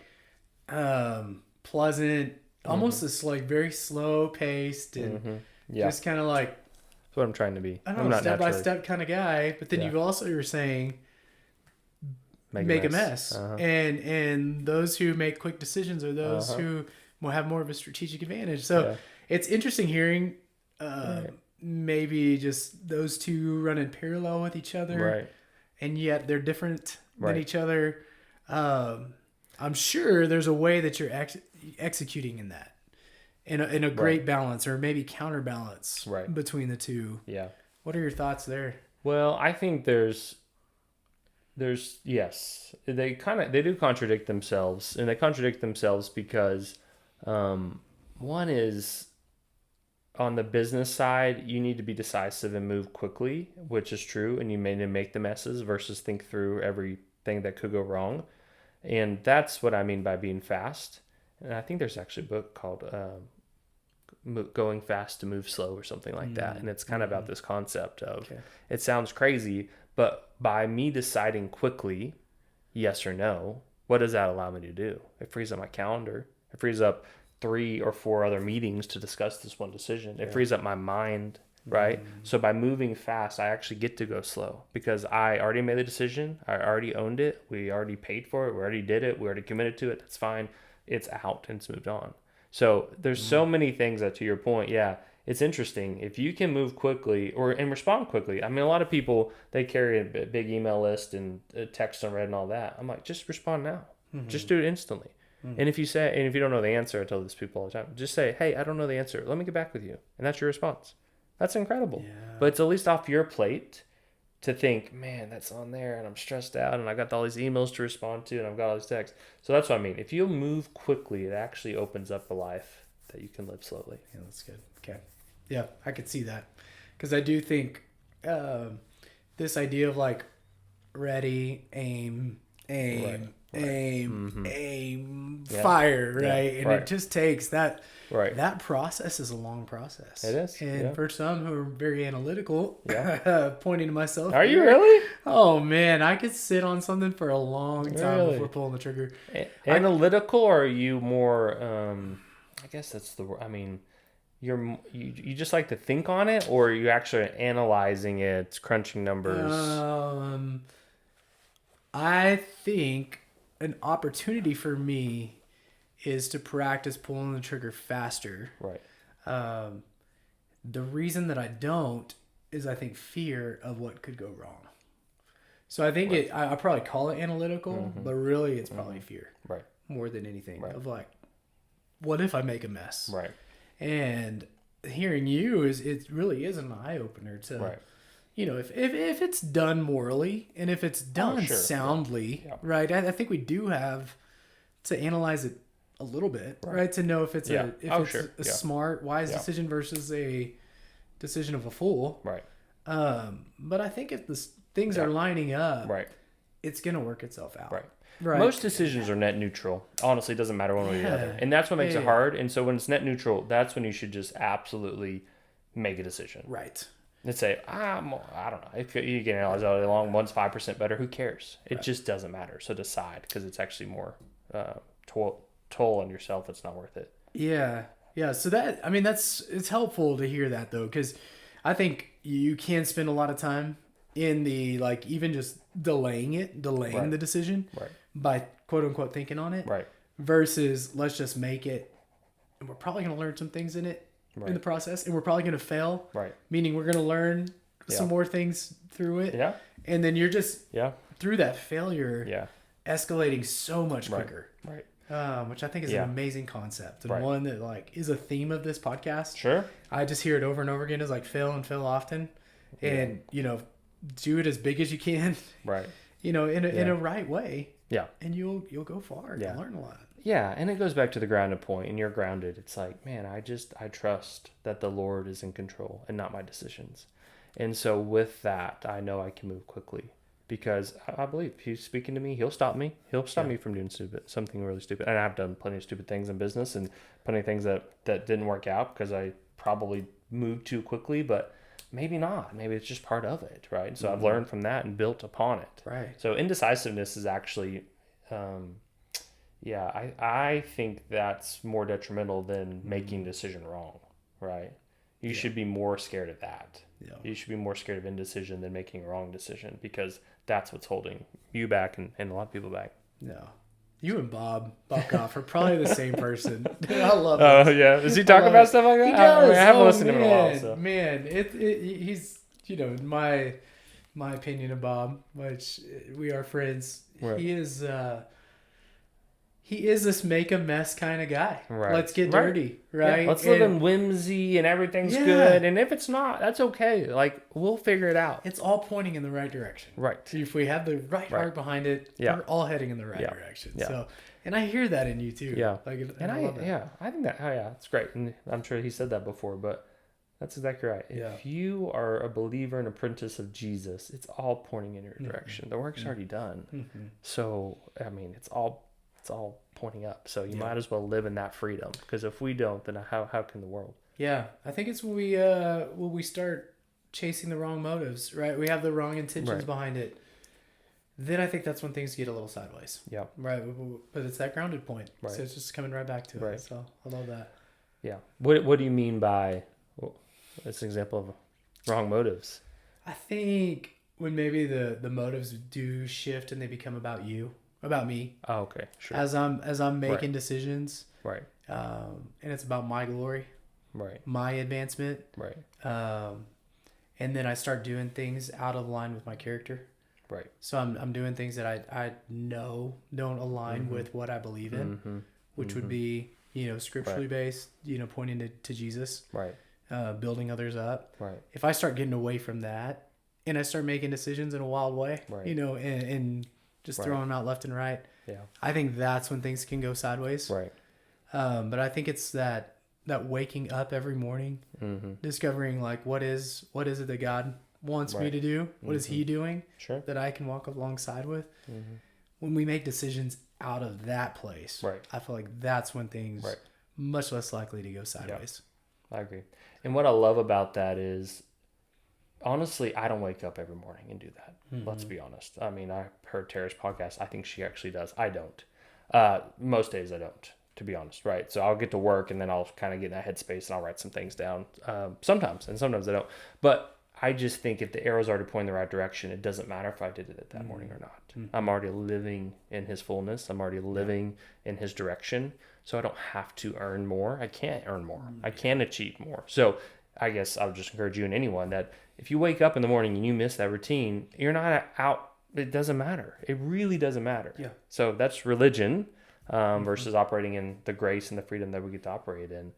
pleasant, almost this like very slow paced and just kind of like, That's what I'm trying to be. I don't know, I'm not step by naturally- step kind of guy. But then you're saying make a mess. And those who make quick decisions are those who will have more of a strategic advantage. So it's interesting hearing maybe just those two running parallel with each other, Right. and yet they're different than each other. I'm sure there's a way that you're executing in that, in a great balance, or maybe counterbalance between the two. Yeah. What are your thoughts there? Well, I think there's yes, they do contradict themselves, and they contradict themselves because one is, on the business side, you need to be decisive and move quickly, which is true, and you may need to make the messes versus think through everything that could go wrong. And that's what I mean by being fast. And I think there's actually a book called Going Fast to Move Slow or something like that. And it's kind of about this concept of, it sounds crazy, but by me deciding quickly, yes or no, what does that allow me to do? It frees up my calendar. It frees up 3 or 4 other meetings to discuss this one decision. It frees up my mind, right? So by moving fast, I actually get to go slow because I already made the decision. I already owned it. We already paid for it. We already did it. We already committed to it. That's fine. It's out and it's moved on. So there's so many things that, to your point, it's interesting. If you can move quickly and respond quickly. I mean, a lot of people, they carry a big email list and text unread and all that. I'm like, just respond now. Just do it instantly. And if you don't know the answer, I tell this to people all the time, just say, hey, I don't know the answer. Let me get back with you. And that's your response. That's incredible. Yeah. But it's at least off your plate to think, man, that's on there and I'm stressed out and I got all these emails to respond to and I've got all these texts. So that's what I mean. If you move quickly, it actually opens up a life that you can live slowly. Yeah, that's good. Okay. Yeah, I could see that. Because I do think this idea of like ready, aim, fire, right? And it just takes that. Right. That process is a long process. It is. And for some who are very analytical, pointing to myself. Are you really? Oh, man. I could sit on something for a long time before pulling the trigger. Analytical, or are you more, I guess that's the word. I mean, you just like to think on it, or are you actually analyzing it, crunching numbers? I think an opportunity for me is to practice pulling the trigger faster. Right. The reason that I don't is I think fear of what could go wrong. So I think I probably call it analytical, but really it's probably fear. Right. More than anything. Right. Of like, what if I make a mess? Right. And hearing you it really is an eye opener to if it's done morally and if it's done soundly, right? I think we do have to analyze it a little bit, right? To know if it's a smart, wise decision versus a decision of a fool, right? But I think if the things are lining up, it's gonna work itself out, right? Most decisions are net neutral. Honestly, it doesn't matter one way or the other, and that's what makes it hard. And so when it's net neutral, that's when you should just absolutely make a decision, right? Let's say, I don't know. If you can analyze all day long, one's 5% better. Who cares? It just doesn't matter. So decide, because it's actually more toll on yourself. It's not worth it. Yeah. Yeah. So it's helpful to hear that though, because I think you can spend a lot of time in the, like, even just delaying the decision by quote unquote thinking on it versus let's just make it. And we're probably going to learn some things in it. In the process, and we're probably going to fail. Right. Meaning we're going to learn some more things through it. Yeah. And then you're just through that failure, escalating so much quicker. Right. Which I think is an amazing concept and one that like is a theme of this podcast. Sure. I just hear it over and over again. Is like fail and fail often, and do it as big as you can. Right. In a right way. Yeah. And you'll go far. You'll learn a lot. Yeah, and it goes back to the grounded point, and you're grounded. It's like, man, I trust that the Lord is in control and not my decisions. And so with that, I know I can move quickly because I believe if he's speaking to me, he'll stop me. He'll stop me from doing something really stupid. And I've done plenty of stupid things in business and plenty of things that didn't work out because I probably moved too quickly, but maybe not. Maybe it's just part of it, right? So I've learned from that and built upon it. Right. So indecisiveness is actually... I think that's more detrimental than making a decision wrong, right? You should be more scared of that. Yeah. You should be more scared of indecision than making a wrong decision because that's what's holding you back and a lot of people back. No. You and Bob Goff are probably the same person. Dude, I love it. Oh, yeah. Does he talk about stuff like that? He does. I haven't listened to him in a while. So. Man, he's, in my opinion of Bob, which we are friends, Right. he is this make a mess kind of guy. Right. Let's get dirty, right? Yeah, let's live in whimsy and everything's good. And if it's not, that's okay. Like, we'll figure it out. It's all pointing in the right direction. Right. If we have the right heart behind it, we're all heading in the right direction. Yeah. So, and I hear that in you too. Yeah. And I love that. I think that, it's great. And I'm sure he said that before, but that's exactly right. Yeah. If you are a believer and apprentice of Jesus, it's all pointing in your direction. The work's already done. Mm-hmm. So, I mean, it's all pointing up. So you might as well live in that freedom, because if we don't, then how can the world? Yeah, I think it's when we start chasing the wrong motives, right? We have the wrong intentions behind it. Then I think that's when things get a little sideways. Yeah. Right. But it's that grounded point. Right. So it's just coming right back to it. So I love that. Yeah. What do you mean by this example of wrong motives? I think when maybe the motives do shift and they become about me. Oh, okay. Sure. As I'm making decisions. Right. And it's about my glory. Right. My advancement. Right. And then I start doing things out of line with my character. Right. So I'm doing things that I know don't align with what I believe in, which would be, scripturally based, pointing to Jesus. Right. Building others up. Right. If I start getting away from that and I start making decisions in a wild way, and just throwing them out left and right. Yeah. I think that's when things can go sideways. Right. But I think it's that waking up every morning, discovering like what is it that God wants me to do? What is He doing that I can walk alongside with? When we make decisions out of that place, I feel like that's when things much less likely to go sideways. Yeah. I agree. And what I love about that is, honestly, I don't wake up every morning and do that. Let's be honest. I mean, I heard Tara's podcast. I think she actually does. I don't. Most days I don't, to be honest, right? So I'll get to work and then I'll kind of get in that headspace and I'll write some things down sometimes, and sometimes I don't. But I just think if the arrow's already pointing the right direction, it doesn't matter if I did it that morning or not. I'm already living in His fullness. I'm already living in His direction. So I don't have to earn more. I can't earn more. I can achieve more. So I guess I would just encourage you and anyone that if you wake up in the morning and you miss that routine, you're not out. It doesn't matter. It really doesn't matter. Yeah. So that's religion versus operating in the grace and the freedom that we get to operate in.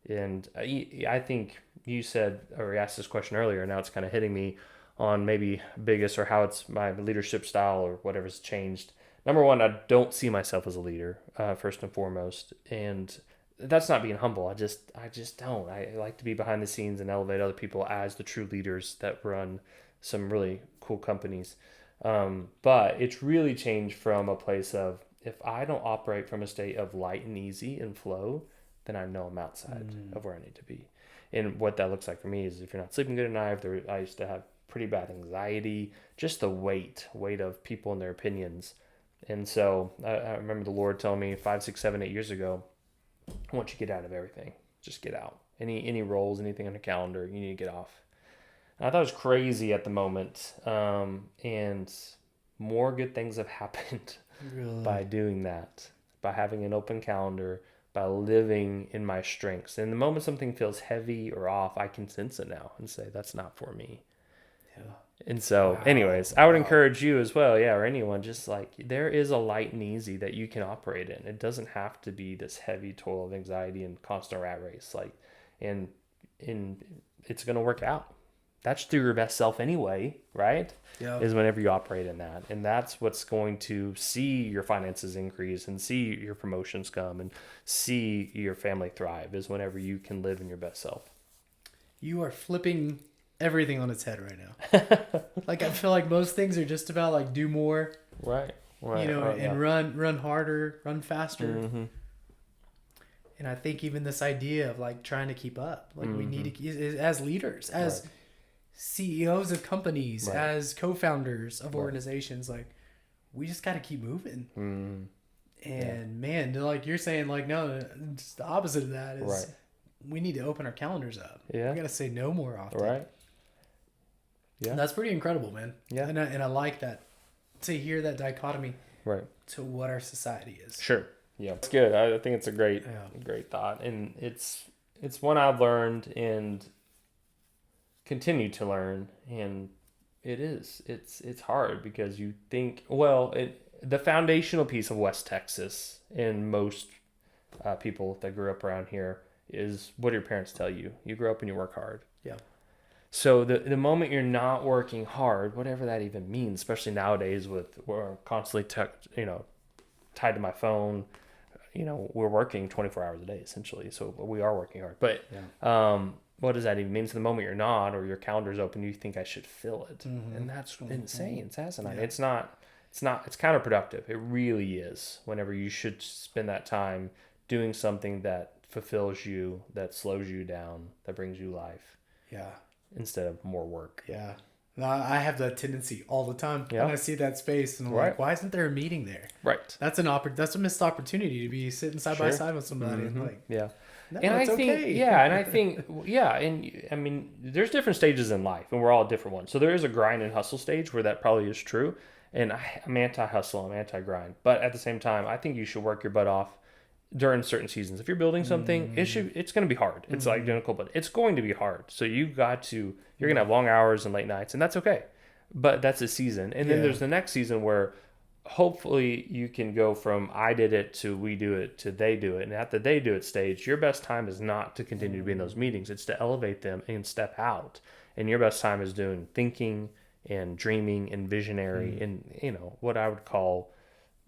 And I think you said, or you asked this question earlier, now it's kind of hitting me on maybe biggest or how it's my leadership style or whatever's changed. Number one, I don't see myself as a leader, first and foremost. And that's not being humble. I just don't. I like to be behind the scenes and elevate other people as the true leaders that run some really cool companies. But it's really changed from a place of, if I don't operate from a state of light and easy and flow, then I know I'm outside of where I need to be. And what that looks like for me is if you're not sleeping good at night, I used to have pretty bad anxiety, just the weight of people and their opinions. And so I remember the Lord telling me 5, 6, 7, 8 years ago, I want you to get out of everything. Just get out. Any roles, anything on the calendar, you need to get off. And I thought it was crazy at the moment. And more good things have happened by doing that, by having an open calendar, by living in my strengths. And the moment something feels heavy or off, I can sense it now and say, that's not for me. Yeah. And so anyways, I would encourage you as well. Yeah. Or anyone, just like, there is a light and easy that you can operate in. It doesn't have to be this heavy toil of anxiety and constant rat race. Like, and it's going to work out. that's through your best self anyway, right? Yeah. Is whenever you operate in that. And that's what's going to see your finances increase and see your promotions come and see your family thrive, is whenever you can live in your best self. You are flipping everything on its head right now. Like, I feel like most things are just about like do more, Right. and run harder, run faster. Mm-hmm. And I think even this idea of like trying to keep up, like we need to, as leaders, as CEOs of companies, as co-founders of organizations, like we just got to keep moving. And man, like you're saying, like, no, it's the opposite of that is we need to open our calendars up. Yeah. We got to say no more often. Right. Yeah. And that's pretty incredible, man. Yeah. And I like that, to hear that dichotomy Right. to what our society is. Sure. Yeah. It's good. I think it's a great thought. And it's one I've learned and continue to learn. And it's hard because you think, well, the foundational piece of West Texas and most people that grew up around here is what do your parents tell you? You grow up and you work hard. Yeah. So the moment you're not working hard, whatever that even means, especially nowadays we're constantly tied to my phone, we're working 24 hours a day essentially. So we are working hard. But what does that even mean? So the moment you're not, or your calendar's open, you think I should fill it. And that's insane. It's asinine. Yeah. It's counterproductive. It really is, whenever you should spend that time doing something that fulfills you, that slows you down, that brings you life. Yeah. Instead of more work. Yeah. No, I have that tendency all the time. Yeah. When I see that space and I'm like, why isn't there a meeting there? Right. That's a missed opportunity to be sitting side by side with somebody. And like, yeah. No, and I think, okay. and I think, and I mean, there's different stages in life and we're all different ones. So there is a grind and hustle stage where that probably is true. And I'm anti-hustle, I'm anti-grind. But at the same time, I think you should work your butt off during certain seasons. If you're building something, it's going to be hard. It's identical, but it's going to be hard. So you're going to have long hours and late nights, and that's okay. But that's a season. And then there's the next season where hopefully you can go from I did it to we do it to they do it. And at the they do it stage, your best time is not to continue to be in those meetings. It's to elevate them and step out. And your best time is doing thinking and dreaming and visionary and, what I would call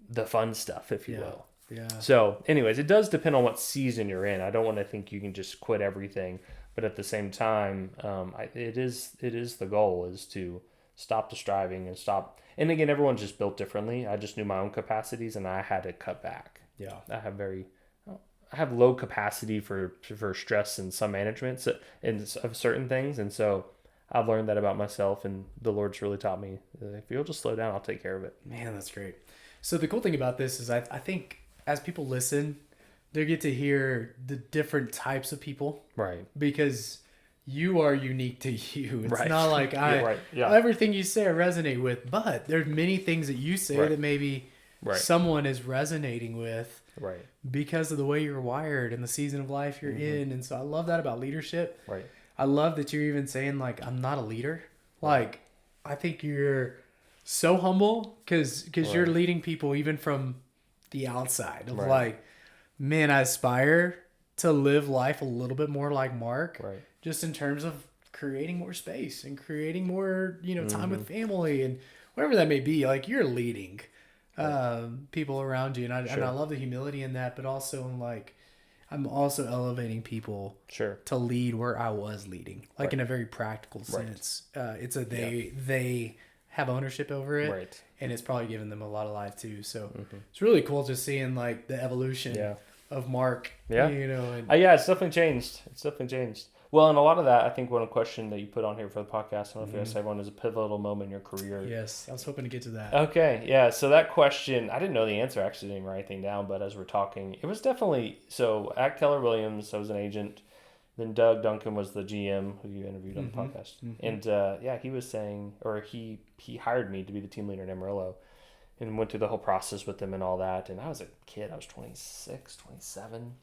the fun stuff, if you will. Yeah. So anyways, it does depend on what season you're in. I don't want to think you can just quit everything, but at the same time, it is the goal is to stop the striving and stop. And again, everyone's just built differently. I just knew my own capacities and I had to cut back. Yeah. I have low capacity for stress and some management of certain things. And so I've learned that about myself, and the Lord's really taught me, if you'll just slow down, I'll take care of it. Man, that's great. So the cool thing about this is I think as people listen, they get to hear the different types of people. Right. Because you are unique to you. It's not like everything you say I resonate with, but there's many things that you say that maybe someone is resonating with because of the way you're wired and the season of life you're in. And so I love that about leadership. Right. I love that you're even saying, like, I'm not a leader. Like, I think you're so humble because you're leading people even from the outside of like, man, I aspire to live life a little bit more like Mark, just in terms of creating more space and creating more, time with family and whatever that may be. Like, you're leading people around you. And I love the humility in that, but also like, I'm also elevating people to lead where I was leading, like in a very practical sense. It's they have ownership over it, and it's probably given them a lot of life too. So it's really cool just seeing like the evolution of Mark. Yeah, it's definitely changed. Well, and a lot of that, I think one question that you put on here for the podcast, I don't know if you guys have one, is a pivotal moment in your career. Yes, I was hoping to get to that. Okay, yeah. So that question, I didn't know the answer. I actually didn't write anything down, but as we're talking, it was definitely, so at Keller Williams, I was an agent. Then Doug Duncan was the GM who you interviewed on the podcast. And he was saying, or he hired me to be the team leader in Amarillo and went through the whole process with him and all that. And I was a kid. I was 26, 27.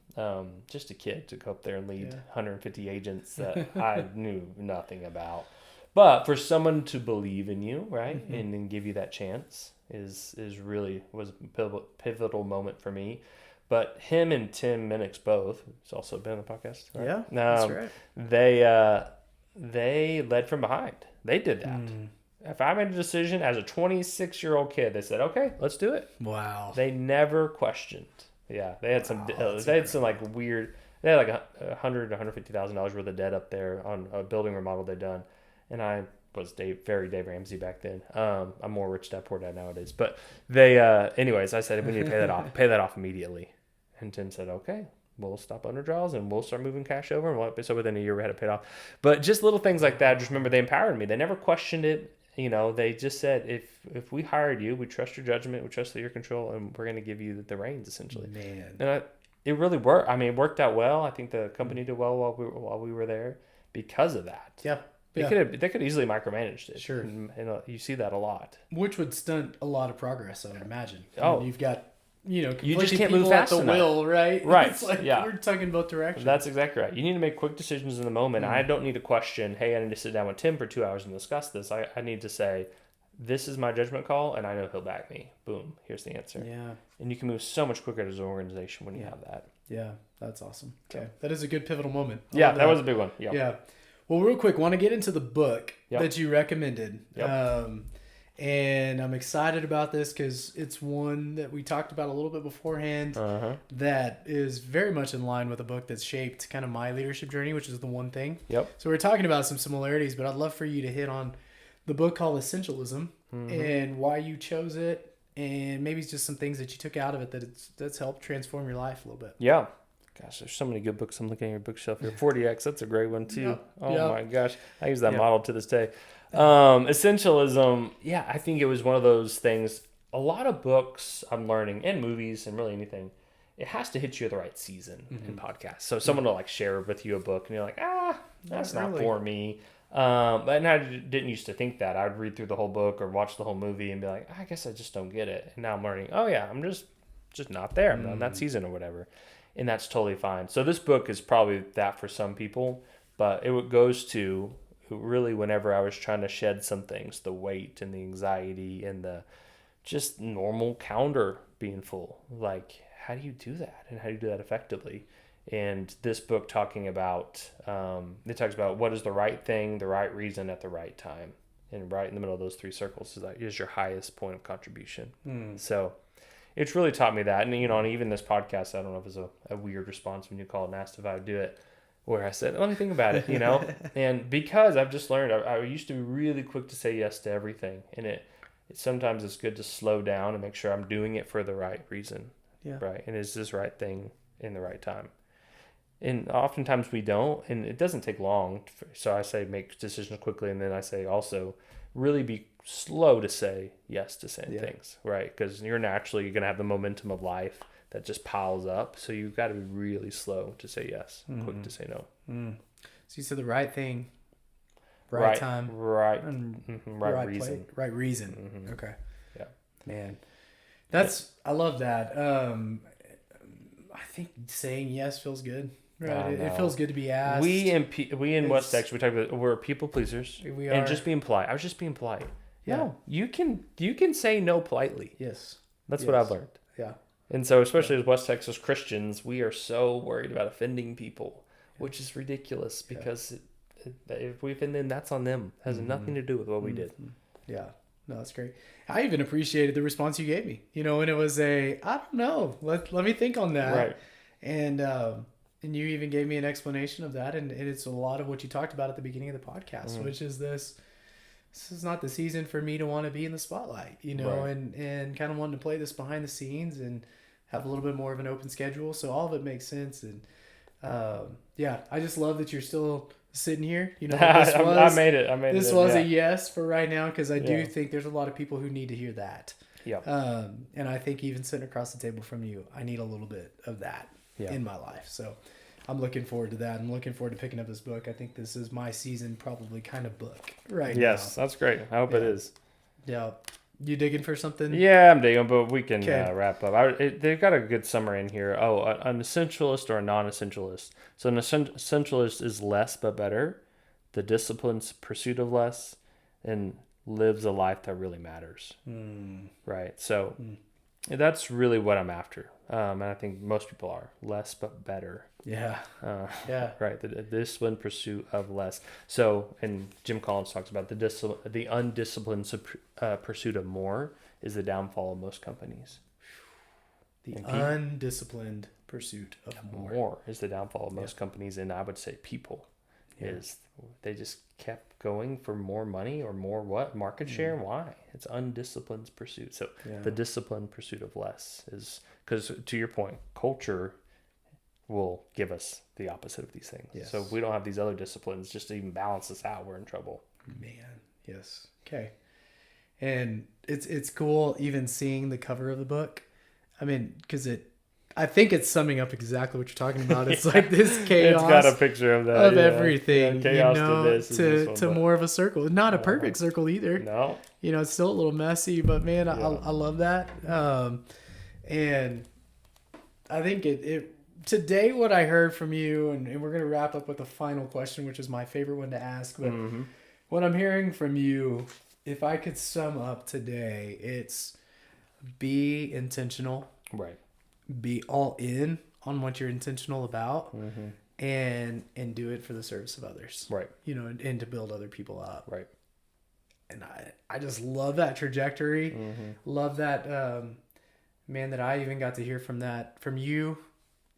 Just a kid to go up there and lead 150 agents that I knew nothing about. But for someone to believe in you, right, and then give you that chance was a pivotal moment for me. But him and Tim Minix both, who's also been on the podcast, right? Yeah, that's right. they led from behind. They did that. If I made a decision as a 26-year-old kid, they said, "Okay, let's do it." Wow. They never questioned. Yeah, they had some. They had some like weird. They had like $150,000 worth of debt up there on a building remodel they'd done, and I was very Dave Ramsey back then. I'm more rich dad poor dad nowadays, but they. Anyways, I said we need to pay that off. Pay that off immediately, and Tim said, "Okay, we'll stop underdraws and we'll start moving cash over." And so within a year we had it paid off. But just little things like that. Just remember, they empowered me. They never questioned it. They just said, if we hired you, we trust your judgment, we trust your control, and we're going to give you the reins, essentially. Man. And it really worked. I mean, it worked out well. I think the company did well while we were there because of that. Yeah. They could have easily micromanaged it. Sure. And you see that a lot. Which would stunt a lot of progress, I would imagine. Oh. I mean, you've got, You just can't move people fast at the enough. will, right? Right, It's like yeah. we're tugging both directions. That's exactly right. You need to make quick decisions in the moment. I don't need to question, hey, I need to sit down with Tim for 2 hours and discuss this. I need to say, this is my judgment call, and I know he'll back me. Boom. Here's the answer. Yeah. And you can move so much quicker as an organization when you have that. Yeah. That's awesome. Okay. That is a good pivotal moment. I Yeah, love that was a big one. Yeah. Yeah. Well, real quick, want to get into the book Yep. that you recommended. Yep. And I'm excited about this because it's one that we talked about a little bit beforehand that is very much in line with a book that's shaped kind of my leadership journey, which is The One Thing. Yep. So we're talking about some similarities, but I'd love for you to hit on the book called Essentialism and why you chose it, and maybe just some things that you took out of it that's helped transform your life a little bit. Yeah. Gosh, there's so many good books. I'm looking at your bookshelf here. 40X, that's a great one too. Yep. Oh Yep. my gosh. I use that model to this day. Essentialism, yeah, I think it was one of those things. A lot of books I'm learning, and movies, and really anything, it has to hit you at the right season in podcasts. So someone will like share with you a book, and you're like, that's not really. for me. But I didn't used to think that. I would read through the whole book or watch the whole movie and be like, I guess I just don't get it. And now I'm learning, oh yeah, I'm just not there. I'm not in that season or whatever. And that's totally fine. So this book is probably that for some people, but it goes to really whenever I was trying to shed some things, the weight and the anxiety and the just normal calendar being full. Like, how do you do that? And how do you do that effectively? And this book it talks about what is the right thing, the right reason at the right time. And right in the middle of those three circles is your highest point of contribution. So it's really taught me that. And, on even this podcast, I don't know if it's a weird response when you call and asked if I would do it, where I said, let me think about it, And because I've just learned, I used to be really quick to say yes to everything. And sometimes it's good to slow down and make sure I'm doing it for the right reason. Yeah. Right. And is this right thing in the right time? And oftentimes we don't, and it doesn't take long. So I say make decisions quickly. And then I say also really be slow to say yes to things, right? Because you're naturally going to have the momentum of life that just piles up. So you've got to be really slow to say yes, quick to say no. So you said the right thing, right time, right, and right reason. Right reason. Okay. Yeah. Man, I love that. I think saying yes feels good. Right. It feels good to be asked. We in West Texas, we talk about we're people pleasers. We are. And just being polite. I was just being polite. Yeah. No, you can say no politely. Yes. That's what I've learned. Yeah. And so, especially as West Texas Christians, we are so worried about offending people, which is ridiculous because if we offend them, that's on them. It has nothing to do with what we did. Yeah. No, that's great. I even appreciated the response you gave me. And it was I don't know. Let me think on that. Right. And you even gave me an explanation of that, and it's a lot of what you talked about at the beginning of the podcast, which is this is not the season for me to want to be in the spotlight, Right. and kind of wanting to play this behind the scenes and have a little bit more of an open schedule. So all of it makes sense. And I just love that you're still sitting here. I made it. This was a yes for right now, because I do think there's a lot of people who need to hear that. Yeah. And I think even sitting across the table from you, I need a little bit of that in my life. So I'm looking forward to that. I'm looking forward to picking up this book. I think this is my season probably kind of book now. Yes, that's great. I hope it is. Yeah. You digging for something? Yeah, I'm digging, but we can wrap up. They've got a good summary in here. Oh, an essentialist or a non-essentialist. So an essentialist is less but better, the discipline's pursuit of less, and lives a life that really matters. Right? So That's really what I'm after. And I think most people are less but better. Yeah. Yeah. Right. The disciplined pursuit of less. So, and Jim Collins talks about the undisciplined pursuit of more is the downfall of most companies. The undisciplined pursuit of more is the downfall of most companies, and I would say people is they just kept going for more money or more market share. Why? It's undisciplined pursuit. So the disciplined pursuit of less is because, to your point, culture will give us the opposite of these things. Yes. So if we don't have these other disciplines just to even balance this out, we're in trouble. Man, yes. Okay. And it's cool even seeing the cover of the book. I mean, because I think it's summing up exactly what you're talking about. It's like this chaos. It's got a picture of that. Of everything. Chaos to more of a circle. Not a perfect circle either. No. It's still a little messy, but man, I love that. And I think it today what I heard from you, and we're going to wrap up with the final question, which is my favorite one to ask. But what I'm hearing from you, if I could sum up today, it's be intentional. Right. Be all in on what you're intentional about, and do it for the service of others. Right. And to build other people up. Right. And I just love that trajectory. Love that, man, that I even got to hear from you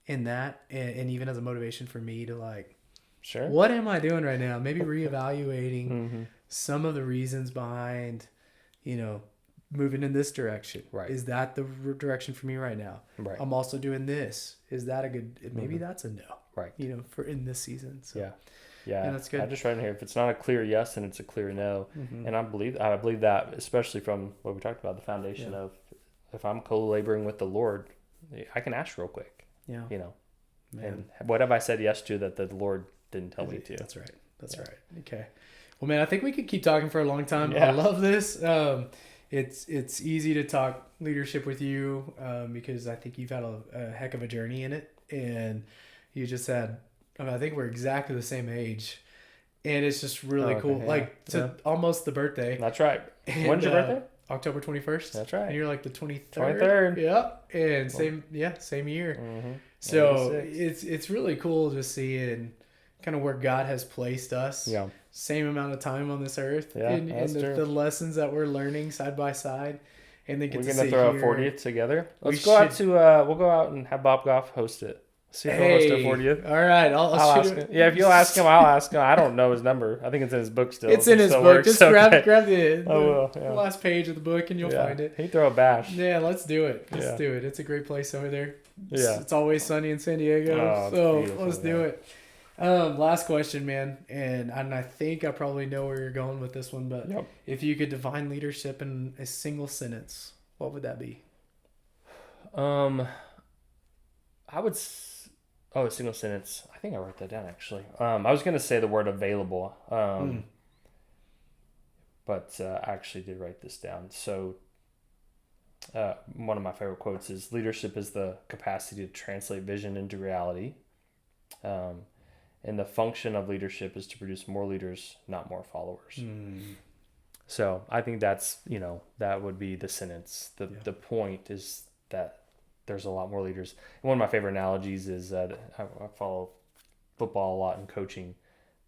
in that, and even as a motivation for me to what am I doing right now? Maybe reevaluating some of the reasons behind, moving in this direction. Right. Is that the direction for me right now? Right. I'm also doing this. Is that a good, maybe that's a no. Right. For in this season. So. Yeah. And that's good. I just write in here, if it's not a clear yes, then it's a clear no. And I believe that, especially from what we talked about, the foundation of if I'm co-laboring with the Lord, I can ask real quick. Yeah. And what have I said yes to that the Lord didn't tell me to? That's right. That's right. Okay. Well, man, I think we could keep talking for a long time. Yeah. I love this. It's easy to talk leadership with you because I think you've had a heck of a journey in it, and you just had. I think we're exactly the same age, and it's just really cool. Yeah. Almost the birthday. That's right. And, when's your birthday? October 21st. That's right. And you're like the 23rd. 23rd. Yep. And same year. So it's really cool just seeing kind of where God has placed us. Yeah. Same amount of time on this earth. Yeah, and that's true. the lessons that we're learning side by side. And then we're gonna throw a 40th together. We'll go out and have Bob Goff host it. See if he'll host a 40th. All right, I'll ask him. Yeah, if you'll ask him, I'll ask him. I don't know his number. I think it's in his book still. It's in his book. Works. Just grab the will, last page of the book and you'll find it. He'd throw a bash. Yeah, let's do it. Let's do it. It's a great place over there. Yeah. It's always sunny in San Diego. So let's do it. Last question, man. And I think I probably know where you're going with this one, but if you could define leadership in a single sentence, what would that be? I would... a single sentence. I think I wrote that down, actually. I was going to say the word available, but I actually did write this down. So one of my favorite quotes is, leadership is the capacity to translate vision into reality. And the function of leadership is to produce more leaders, not more followers. So I think that's, that would be the sentence. The point is that there's a lot more leaders. And one of my favorite analogies is that I follow football a lot in coaching,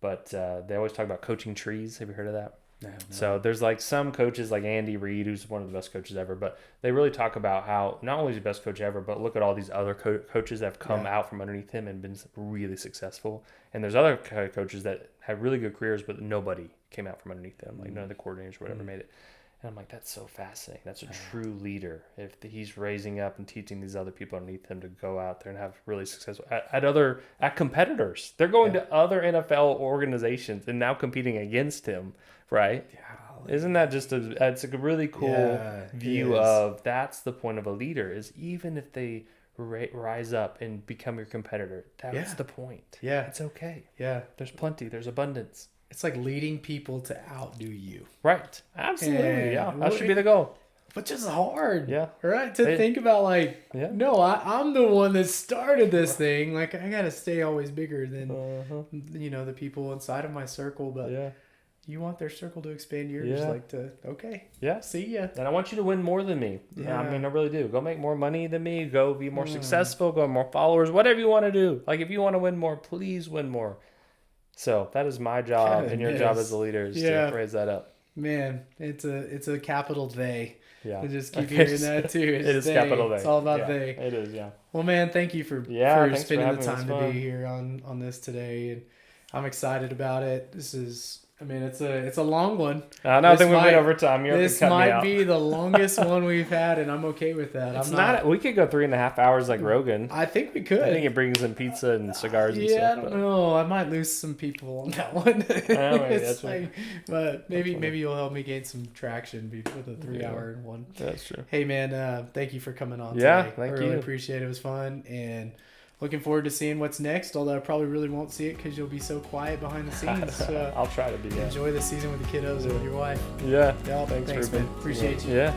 but they always talk about coaching trees. Have you heard of that? No. So there's some coaches like Andy Reid, who's one of the best coaches ever, but they really talk about how not only is he the best coach ever, but look at all these other coaches that have come out from underneath him and been really successful. And there's other coaches that have really good careers, but nobody came out from underneath them, like none of the coordinators or whatever made it. And I'm like, that's so fascinating. That's a true leader. If he's raising up and teaching these other people underneath him to go out there and have really successful at competitors. They're going to other NFL organizations and now competing against him, right? Yeah, isn't that just it's a really cool view of that's the point of a leader, is even if they rise up and become your competitor, that's the point. Yeah, it's okay. Yeah, there's plenty. There's abundance. It's like leading people to outdo you. Right. Absolutely. And that should be the goal. Which is hard. Yeah. Right? To think about no, I'm the one that started this thing. I got to stay always bigger than, the people inside of my circle. But you want their circle to expand, you're just Yeah. like okay, Yeah. see ya. And I want you to win more than me. Yeah. I mean, I really do. Go make more money than me. Go be more successful. Go have more followers. Whatever you want to do. Like, if you want to win more, please win more. So that is my job, and your job as a leader is to raise that up. Man, it's a capital they. Yeah. I just keep hearing that too. It is capital they. It's all about Yeah, they. It is, yeah. Well, man, thank you for thanks for spending having the me. It's time to fun. be here on this today, and I'm excited about it. This is, I mean, it's a long one. I don't think we might- went over time. You're This cut me might out. be the longest one we've had, and I'm okay with that. It's I'm not. We could go 3.5 hours like Rogan. I think we could. I think it brings in pizza and cigars and Yeah, stuff. I don't know. I might lose some people on that one. maybe It's that's right. but maybe you'll help me gain some traction with a 3-hour one. That's true. Hey man, thank you for coming on. Yeah, today. thank I really you. appreciate it. It was fun, and looking forward to seeing what's next. Although I probably really won't see it because you'll be so quiet behind the scenes. I'll try to be. Yeah. Enjoy the season with the kiddos and with your wife. Yeah. Y'all, Thanks, thanks Ruben. man. Appreciate you. Yeah.